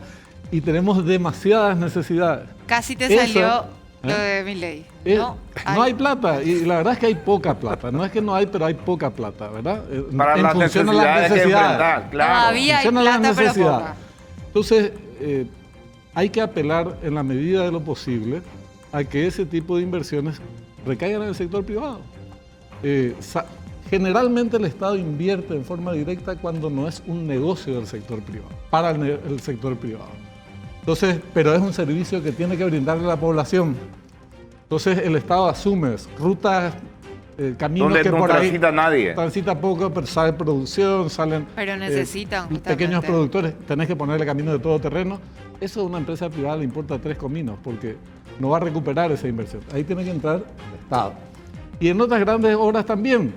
y tenemos demasiadas necesidades. Casi te Eso, salió lo ¿eh? de mi ley. No hay plata y la verdad es que hay poca plata. No es que no hay, pero hay poca plata, ¿verdad? Para En las función a necesidades que enfrentar, claro. Todavía hay Función a las plata, pero necesidades. poca. Entonces, hay que apelar en la medida de lo posible a que ese tipo de inversiones recaigan en el sector privado. Generalmente el Estado invierte en forma directa cuando no es un negocio del sector privado, para el sector privado. Entonces, pero es un servicio que tiene que brindarle a la población. Entonces el Estado asume rutas, caminos Donde que no por ahí transita nadie. transita poco, pero sale producción, salen Pero necesitan, justamente. pequeños productores, tenés que ponerle camino de todo terreno. Eso a una empresa privada le importa 3 cominos porque no va a recuperar esa inversión. Ahí tiene que entrar el Estado. Y en otras grandes obras también.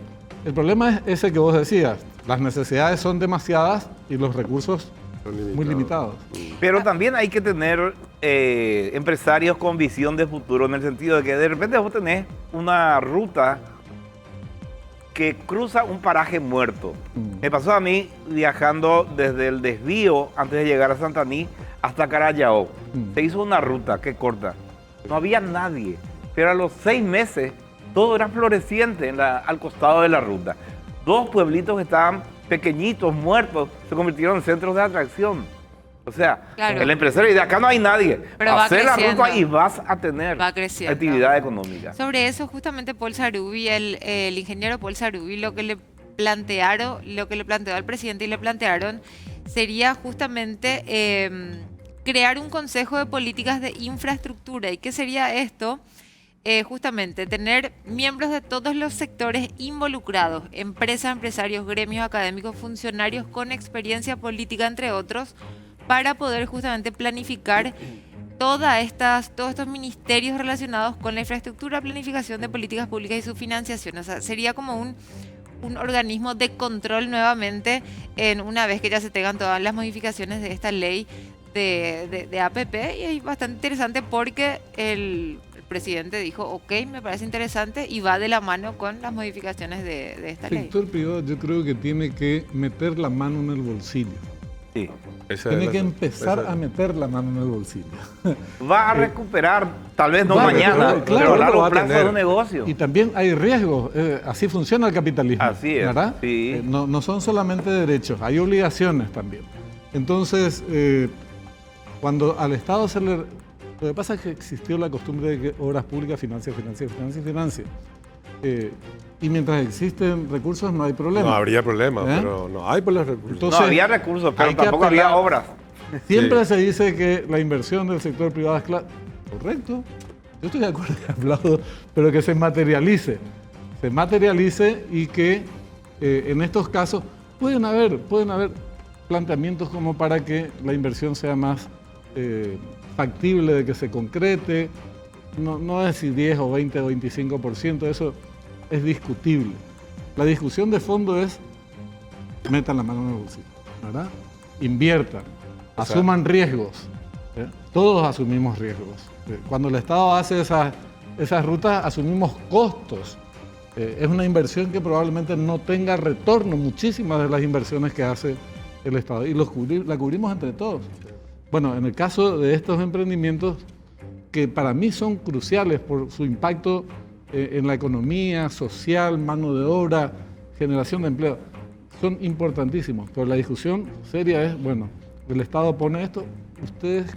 El problema es ese que vos decías. Las necesidades son demasiadas y los recursos Son muy limitados. Pero también hay que tener empresarios con visión de futuro, en el sentido de que de repente vos tenés una ruta que cruza un paraje muerto. Me pasó a mí viajando desde el desvío antes de llegar a Santaní hasta Carayao. Se hizo una ruta que corta. No había nadie, pero a los 6 meses todo era floreciente al costado de la ruta. 2 pueblitos que estaban pequeñitos, muertos, se convirtieron en centros de atracción. O sea, Claro. el empresario dice, acá no hay nadie. Pero va Hacer la creciendo. ruta y vas a tener Va creciendo. actividad económica. Sobre eso, justamente Paul Sarubi, el ingeniero Paul Sarubi, lo que le planteó al presidente y le plantearon sería justamente crear un consejo de políticas de infraestructura. ¿Y qué sería esto? Justamente tener miembros de todos los sectores involucrados, empresas, empresarios, gremios académicos, funcionarios con experiencia política, entre otros, para poder justamente planificar todos estos ministerios relacionados con la infraestructura, planificación de políticas públicas y su financiación. O sea, sería como un organismo de control nuevamente una vez que ya se tengan todas las modificaciones de esta ley de APP. Y es bastante interesante porque el presidente dijo, ok, me parece interesante y va de la mano con las modificaciones de esta El ley. sector privado yo creo que tiene que meter la mano en el bolsillo. Sí. Tiene que empezar a meter la mano en el bolsillo. Va a recuperar, tal vez no Va a mañana, recuperar, pero claro, a lo va largo a plazo tener. de un negocio. Y también hay riesgos, así funciona el capitalismo. Así es, ¿verdad? sí. No son solamente derechos, hay obligaciones también. Entonces, cuando al Estado se le... Lo que pasa es que existió la costumbre de que obras públicas financia. Y mientras existen recursos no hay problema. No habría problema, ¿Eh? pero no hay por los recursos. Entonces, No había recursos, pero hay que tampoco había apelar. obras. Siempre Sí. se dice que la inversión del sector privado es clara. Correcto. Yo estoy de acuerdo y aplaudo, pero que se materialice. Se materialice y que en estos casos pueden haber planteamientos como para que la inversión sea más factible de que se concrete. No es si 10 o 20 o 25%, eso es discutible. La discusión de fondo es metan la mano en el bolsillo, ¿verdad? Inviertan, asuman riesgos. Todos asumimos riesgos. Cuando el Estado hace esas rutas, asumimos costos. Es una inversión que probablemente no tenga retorno, muchísimas de las inversiones que hace el Estado. Y la cubrimos entre todos. Bueno, en el caso de estos emprendimientos, que para mí son cruciales por su impacto en la economía social, mano de obra, generación de empleo, son importantísimos. Pero la discusión seria es, bueno, el Estado pone esto, ¿ustedes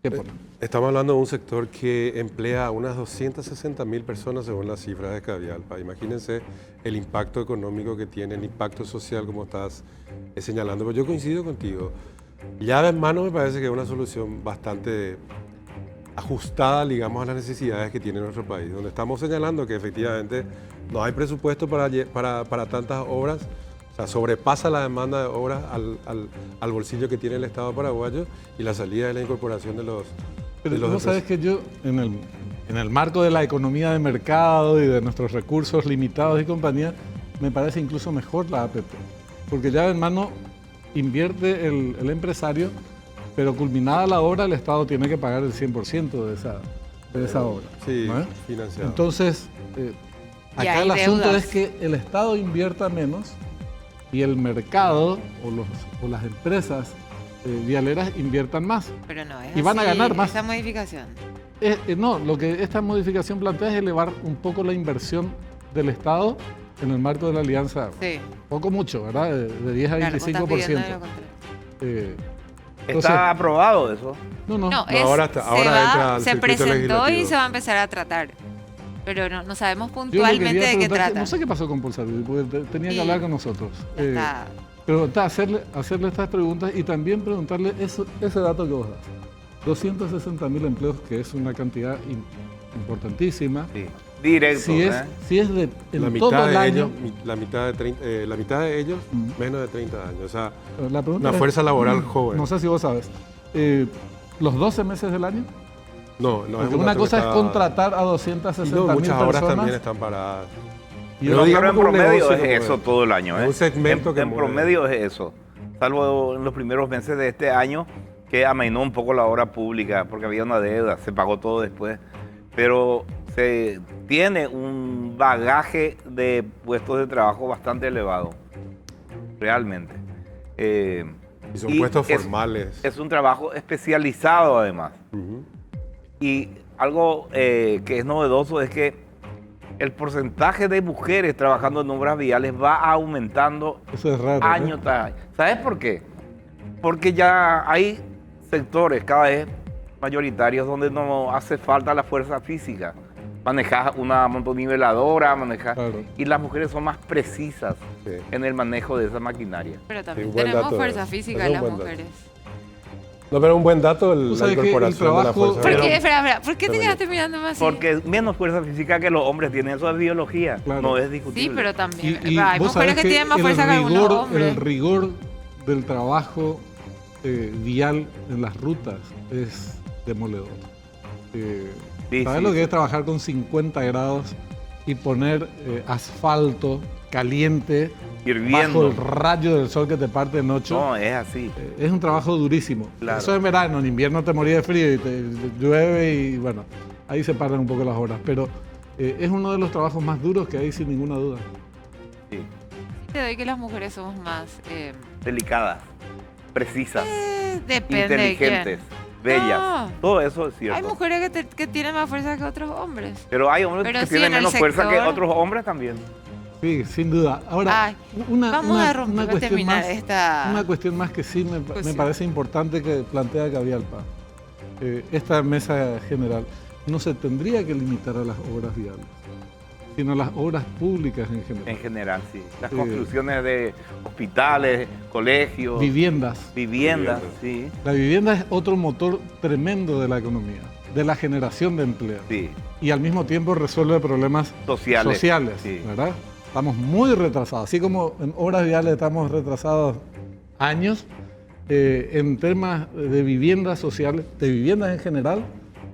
qué ponen? Estamos hablando de un sector que emplea a unas 260.000 personas según las cifras de Cavialpa. Imagínense el impacto económico que tiene, el impacto social, como estás señalando. Pero yo coincido contigo. Llave en mano me parece que es una solución bastante ajustada, digamos, a las necesidades que tiene nuestro país, donde estamos señalando que efectivamente no hay presupuesto para tantas obras, o sea, sobrepasa la demanda de obras al bolsillo que tiene el Estado paraguayo y la salida de la incorporación de los... Pero de los vos sabés que yo, en el marco de la economía de mercado y de nuestros recursos limitados y compañía, me parece incluso mejor la APP, porque llave en mano invierte el empresario, pero culminada la obra el Estado tiene que pagar el 100% de esa obra. Sí, ¿no? financiado. Entonces, Y acá hay el asunto deudas. es que el Estado invierta menos y el mercado o las empresas vialeras inviertan más. Pero no, es Y van a así, ganar más. esa modificación. No, lo que esta modificación plantea es elevar un poco la inversión del Estado en el marco de la alianza. Sí, Poco mucho, ¿verdad? De 10 a claro, vos estás 25%. pidiendo lo contrario. Entonces, Está aprobado eso. no. No, ahora entra al se circuito presentó y legislativo. se va a empezar a tratar. Pero no sabemos Yo le puntualmente quería de qué preguntar que- trata. No sé qué pasó con Pulsar, porque tenía que Sí. hablar con nosotros. Ya está. Pero hacerle estas preguntas y también preguntarle ese dato que vos das. 260.000 empleos, que es una cantidad importantísima. Sí. Directo. Si es de La en todo mitad el de año, ellos, la mitad de ellos menos de 30 años. O sea, la pregunta una es- fuerza laboral joven. No sé si vos sabes. ¿Los 12 meses del año? No, es Porque un una dato cosa que es está- contratar a y 260.000 no, muchas obras personas. también están paradas. Y Pero No, digamos pero en que un promedio negocio es que eso mueve. todo el año. Es un segmento que en mueve. promedio es eso. Salvo en los primeros meses de este año, que amainó un poco la obra pública, porque había una deuda, se pagó todo después. Pero se tiene un bagaje de puestos de trabajo bastante elevado, realmente. Y son puestos es- formales. Es un trabajo especializado además. Ujú. Y algo que es novedoso es que el porcentaje de mujeres trabajando en obras viales va aumentando Eso es raro. año tras año. ¿Sabes por qué? Porque ya hay sectores cada vez mayoritarios donde no hace falta la fuerza física. Manejar una mononiveladora, Claro. y las mujeres son más precisas Sí. en el manejo de esa maquinaria. Pero también un buen tenemos dato, fuerza es física un las buen dato. mujeres. No, pero un buen dato Tú la sabes que el incorporación de la trabajo- fuerza ¿Por Pero- qué? laboral. Espera, ¿por qué te Pero quedaste mirándome así? Porque menos fuerza física que los hombres tienen, eso es biología, Claro. no es Sí, discutible. pero también. Y hay vos mujeres sabés que tienen más fuerza que algunos hombres. el rigor del trabajo vial en las rutas es demoledor. Sí, ¿Sabes sí, lo que sí. es trabajar con 50 grados y poner asfalto caliente Hirviendo. bajo el rayo del sol que te parte en ocho? No, es así. Es un trabajo durísimo. Claro. Eso en verano, en invierno te morías de frío y te llueve y bueno, ahí se paran un poco las horas. Pero es uno de los trabajos más duros que hay sin ninguna duda. Sí. Te doy que las mujeres somos más... Delicadas, precisas, depende de quién. inteligentes, bellas. No. Todo eso es cierto. Hay mujeres que tienen más fuerza que otros hombres. Pero hay hombres Pero que sí, tienen en el menos fuerza que sector. otros hombres también. Sí, sin duda. Ahora, Ay, vamos a romper, a terminar esta... una cuestión más que sí me Cuestión. parece importante que plantea Cavialpa. Esta mesa general no se tendría que limitar a las obras viales, sino a las obras públicas en general. En general, sí. Las Sí. construcciones de hospitales, colegios, Viviendas. viviendas, sí. La vivienda es otro motor tremendo de la economía, de la generación de empleo. Sí. Y al mismo tiempo resuelve problemas Sociales. sociales, Sí. ¿verdad? Estamos muy retrasados, así como en obras viales estamos retrasados años, en temas de viviendas sociales, de viviendas en general,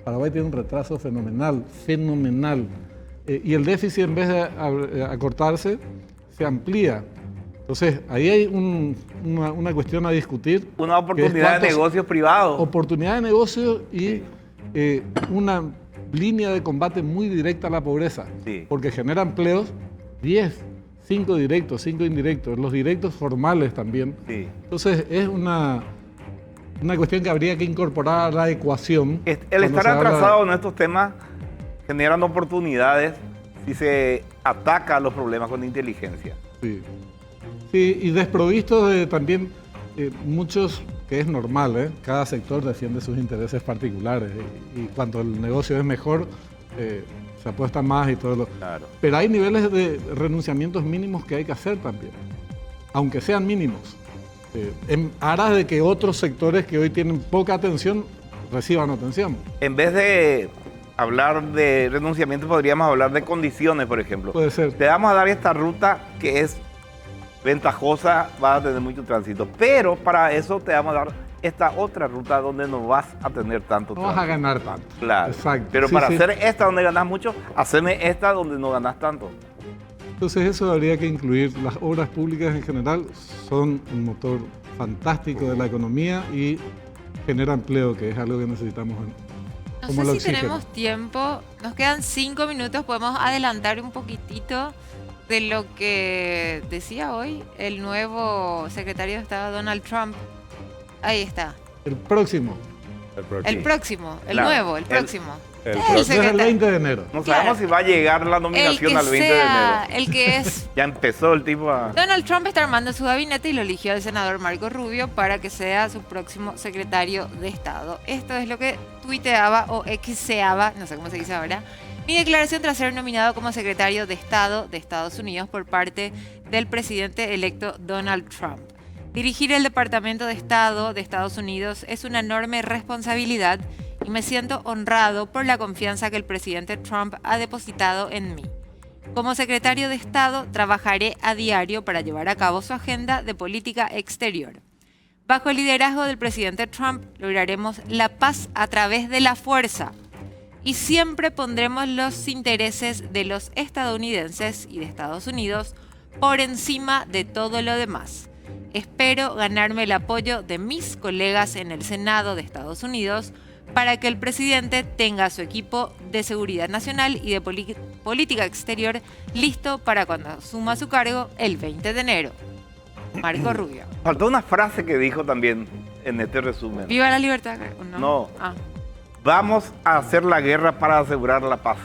Paraguay tiene un retraso fenomenal, fenomenal. Y el déficit, en vez de acortarse, se amplía. Entonces, ahí hay una cuestión a discutir. Una oportunidad de negocios privados. Oportunidad de negocio y una línea de combate muy directa a la pobreza. Sí. Porque genera empleos, 10, 5 directos, 5 indirectos, los directos formales también. Sí. Entonces, es una cuestión que habría que incorporar a la ecuación. El cuando estar se habla de- atrasado en estos temas generan oportunidades si se ataca los problemas con inteligencia. Sí. Sí, y desprovisto de también muchos, que es normal, ¿eh? Cada sector defiende sus intereses particulares y cuando el negocio es mejor, se apuesta más y todo lo... Claro. Pero hay niveles de renunciamientos mínimos que hay que hacer también, aunque sean mínimos, en aras de que otros sectores que hoy tienen poca atención reciban atención. En vez de hablar de renunciamiento, podríamos hablar de condiciones, por ejemplo. Puede ser. Te vamos a dar esta ruta que es ventajosa, vas a tener mucho tránsito, pero para eso te vamos a dar esta otra ruta donde no vas a tener tanto No vas a tránsito. ganar tanto. Claro. Exacto. Pero Sí, para sí. hacer esta donde ganas mucho, haceme esta donde no ganas tanto. Entonces eso habría que incluir. Las obras públicas en general son un motor fantástico de la economía y genera empleo, que es algo que necesitamos No como el sé si oxígeno. tenemos tiempo. Nos quedan 5 minutos. Podemos adelantar un poquitito de lo que decía hoy el nuevo secretario de Estado, Donald Trump. Ahí está. El próximo. El próximo, el Claro. nuevo, el próximo. el El próximo. Es el secretario. 20 de enero. No Claro. sabemos si va a llegar la El nominación que al 20 de sea, enero. el que es. Ya empezó el tipo a... Donald Trump está armando su gabinete y lo eligió el senador Marco Rubio para que sea su próximo secretario de Estado. Esto es lo que tuiteaba o exeaba, no sé cómo se dice ahora, mi declaración tras ser nominado como secretario de Estado de Estados Unidos por parte del presidente electo Donald Trump. Dirigir el Departamento de Estado de Estados Unidos es una enorme responsabilidad y me siento honrado por la confianza que el presidente Trump ha depositado en mí. Como secretario de Estado, trabajaré a diario para llevar a cabo su agenda de política exterior. Bajo el liderazgo del presidente Trump, lograremos la paz a través de la fuerza y siempre pondremos los intereses de los estadounidenses y de Estados Unidos por encima de todo lo demás. Espero ganarme el apoyo de mis colegas en el Senado de Estados Unidos para que el presidente tenga su equipo de seguridad nacional y de política exterior listo para cuando asuma su cargo el 20 de enero. Marco Rubio. Faltó una frase que dijo también en este resumen. ¿Viva la libertad? ¿O no? No. Ah. Vamos a hacer la guerra para asegurar la paz.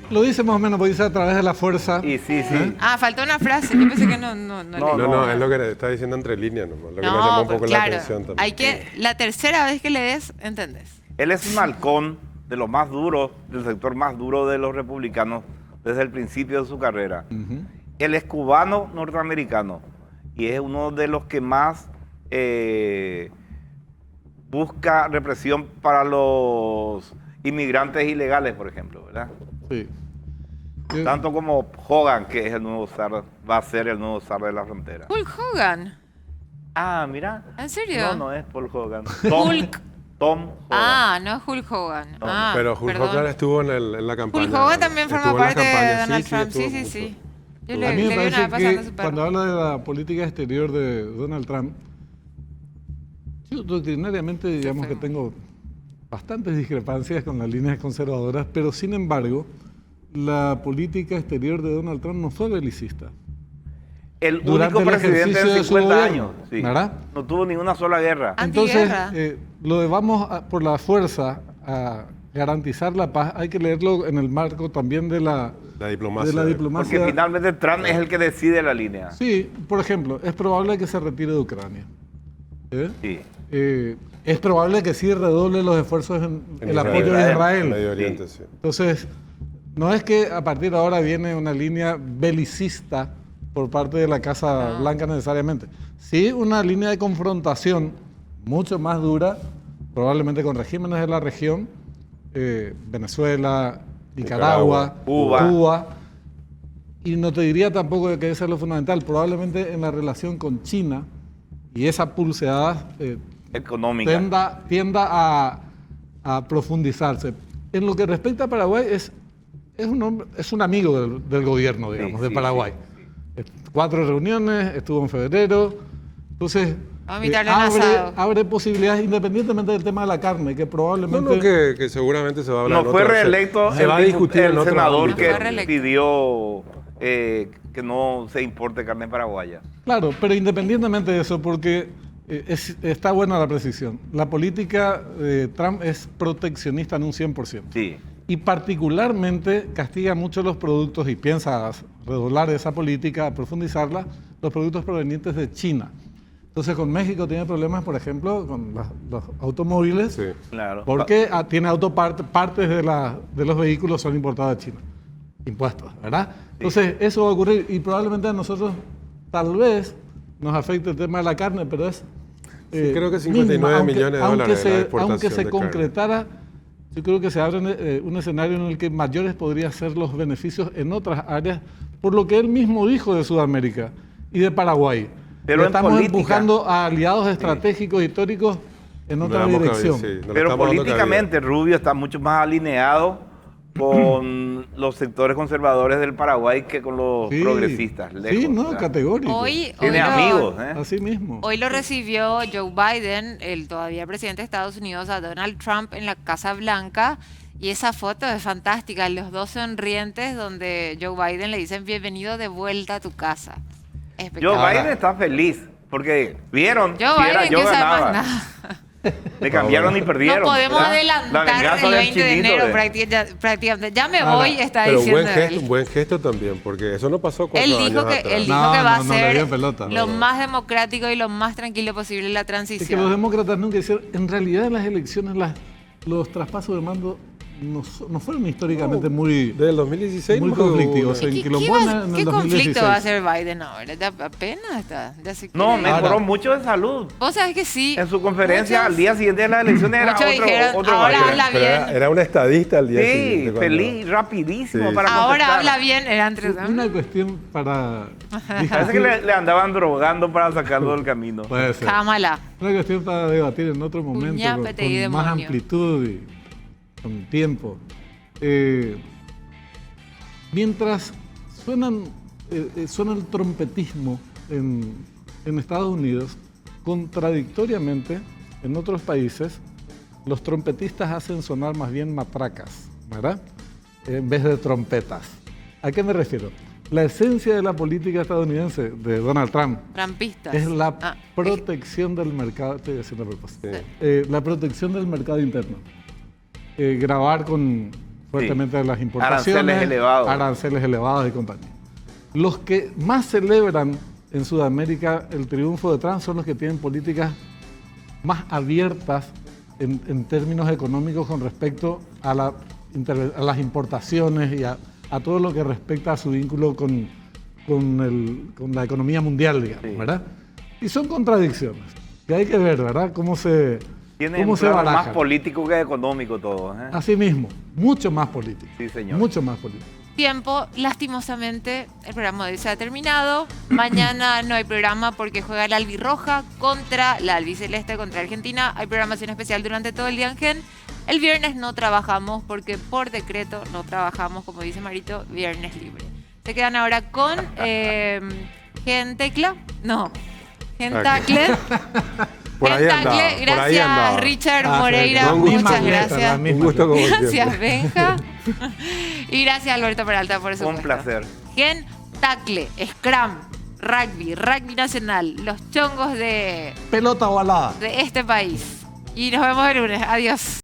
Lo dice más o menos, porque dice a través de la fuerza. Y sí, sí. ¿Eh? Ah, faltó una frase. Yo pensé que no No, leí. No, es lo que está diciendo entre líneas, nomás, lo que nos llamó un poco la claro, atención también. hay que, la tercera vez que lees, ¿entendés? Él es un halcón de los más duros, del sector más duro de los republicanos desde el principio de su carrera. Ujú. Él es cubano norteamericano y es uno de los que más busca represión para los inmigrantes ilegales, por ejemplo, ¿verdad? Sí. Yo- Tanto como Hogan, que es el nuevo zar, va a ser el nuevo zar de la frontera. Hulk Hogan. Ah, mira. ¿En serio? No, no es Paul Hogan. Hulk. Tom Hogan. Ah, no es Hulk Hogan. No, Ah, Pero Hulk perdón. Hogan estuvo en la campaña. Hulk Hogan también forma Estuvo en la parte de campaña, Donald sí, Trump. Sí, estuvo sí, mucho. sí. Yo A le mí me vi una vez parece pasando que su cuando perro. habla de la política exterior de Donald Trump, yo doctrinariamente digamos que tengo bastantes discrepancias con las líneas conservadoras, pero sin embargo, la política exterior de Donald Trump no fue belicista. El Durante único el presidente ejercicio en de su 50 gobierno, años. Sí. ¿verdad? No tuvo ninguna sola guerra. Entonces, Antiguerra. lo de por la fuerza a garantizar la paz, hay que leerlo en el marco también de la diplomacia. de la diplomacia. Porque finalmente Trump es el que decide la línea. Sí, por ejemplo, es probable que se retire de Ucrania. ¿Eh? Sí. Es probable que sí redoble los esfuerzos en el apoyo a En Israel. Medio Oriente, sí. Entonces, no es que a partir de ahora viene una línea belicista por parte de la Casa Blanca necesariamente. Sí, una línea de confrontación mucho más dura, probablemente con regímenes de la región, Venezuela, Nicaragua, Cuba. Y no te diría tampoco que eso es lo fundamental, probablemente en la relación con China y esa pulseada Económica. tienda a profundizarse. En lo que respecta a Paraguay, es un amigo del gobierno, digamos, Sí, de sí, Paraguay. 4 reuniones, estuvo en febrero. Entonces, Vamos a invitarle a un asado. abre posibilidades, independientemente del tema de la carne, que probablemente... No, que seguramente se va a hablar. No fue reelecto se va a discutir en el otro senador ámbito. Fue que reelecto. pidió que no se importe carne paraguaya. Claro, pero independientemente de eso, porque está buena la precisión. La política de Trump es proteccionista en un 100%. Sí. Y particularmente castiga mucho los productos y piensa redoblar esa política, profundizarla, los productos provenientes de China. Entonces con México tiene problemas, por ejemplo, con los automóviles, Sí. Claro. porque tiene partes de los vehículos son importados de China. Impuestos, ¿verdad? Entonces eso va a ocurrir y probablemente a nosotros tal vez nos afecte el tema de la carne, pero es... creo que 59 millones de dólares la exportación aunque se de carne. concretara, yo creo que se abre un escenario en el que mayores podrían ser los beneficios en otras áreas, por lo que él mismo dijo de Sudamérica y de Paraguay. Pero en estamos política- empujando a aliados estratégicos históricos en otra dirección. Pero políticamente Rubio está mucho más alineado con los sectores conservadores del Paraguay que con los Sí, progresistas. sí, lejos, no, ¿verdad? categórico. Tiene amigos, ¿eh? Así mismo. Hoy lo recibió Joe Biden, el todavía presidente de Estados Unidos, a Donald Trump en la Casa Blanca. Y esa foto es fantástica, los dos sonrientes donde Joe Biden le dicen bienvenido de vuelta a tu casa. Joe Espectacular. Biden está feliz porque vieron Joe si era Biden yo que sabe más ganaba. nada. Le cambiaron y perdieron. No podemos ¿verdad? La adelantar venganza el del 20 de chinito enero de- prácticamente. Ya me Ahora, voy, está Pero diciendo un él. buen gesto también, porque eso no pasó 4 Él años dijo que, atrás. él dijo No, que va no, a no le ser dio pelota, lo no. más democrático y lo más tranquilo posible la Es que los transición. demócratas nunca hicieron, en realidad en las elecciones los traspasos de mando no fueron históricamente muy Del 2016 muy nunca hubo conflictivos. una- En ¿Qué, que lo qué bueno va- en qué el conflicto va a 2016. hacer Biden ahora? Ya apenas está. Ya se No, quiere- mejoró Ahora- mucho de salud. Vos sabés que sí. En su conferencia Muchos- al día siguiente de las elecciones era muchos dijeron, otro ahora Biden. habla Pero bien. era un estadista al día Sí, siguiente. cuando- feliz, rapidísimo Sí. para Ahora contestar. habla bien, era entre Una cuestión para Parece que discutir, le andaban drogando para sacarlo del camino. puede ser. Cámala. Una cuestión para debatir en otro momento Puñápete y con más demonio. amplitud y con tiempo. Mientras suena el trompetismo en Estados Unidos, contradictoriamente en otros países los trompetistas hacen sonar más bien matracas, ¿verdad? En vez de trompetas. ¿A qué me refiero? La esencia de la política estadounidense de Donald Trump Trampistas. es la Ah, protección del mercado, estoy haciendo a propósito. Sí. La protección del mercado interno. Grabar con fuertemente las importaciones, aranceles elevados y compañía. Los que más celebran en Sudamérica el triunfo de Trump son los que tienen políticas más abiertas en términos económicos con respecto a las importaciones y a todo lo que respecta a su vínculo con la economía mundial, digamos, Sí. ¿verdad? Y son contradicciones que hay que ver, ¿verdad? Cómo se Tiene un se plano más barajan. político que económico todo. ¿eh? Así mismo, mucho más político. Sí, señor. Mucho más político. tiempo. Lastimosamente, el programa de hoy se ha terminado. Mañana no hay programa porque juega la albirroja contra la albiceleste, contra Argentina. Hay programación especial durante todo el día en Gen. El viernes no trabajamos porque por decreto no trabajamos, como dice Marito, viernes libre. Se quedan ahora con Gen Tecla. No, Gen Tacle. Por ahí andaba, por ahí Gracias, andaba. Richard Ah, Moreira. sí, Muchas misma letra, gracias. la misma Un gusto como Gracias, siempre. Benja. Y gracias, Alberto Peralta, por supuesto. Un placer. Gen Tacle, Scrum, Rugby Nacional, los chongos de Pelota ovalada. este país. Y nos vemos el lunes. Adiós.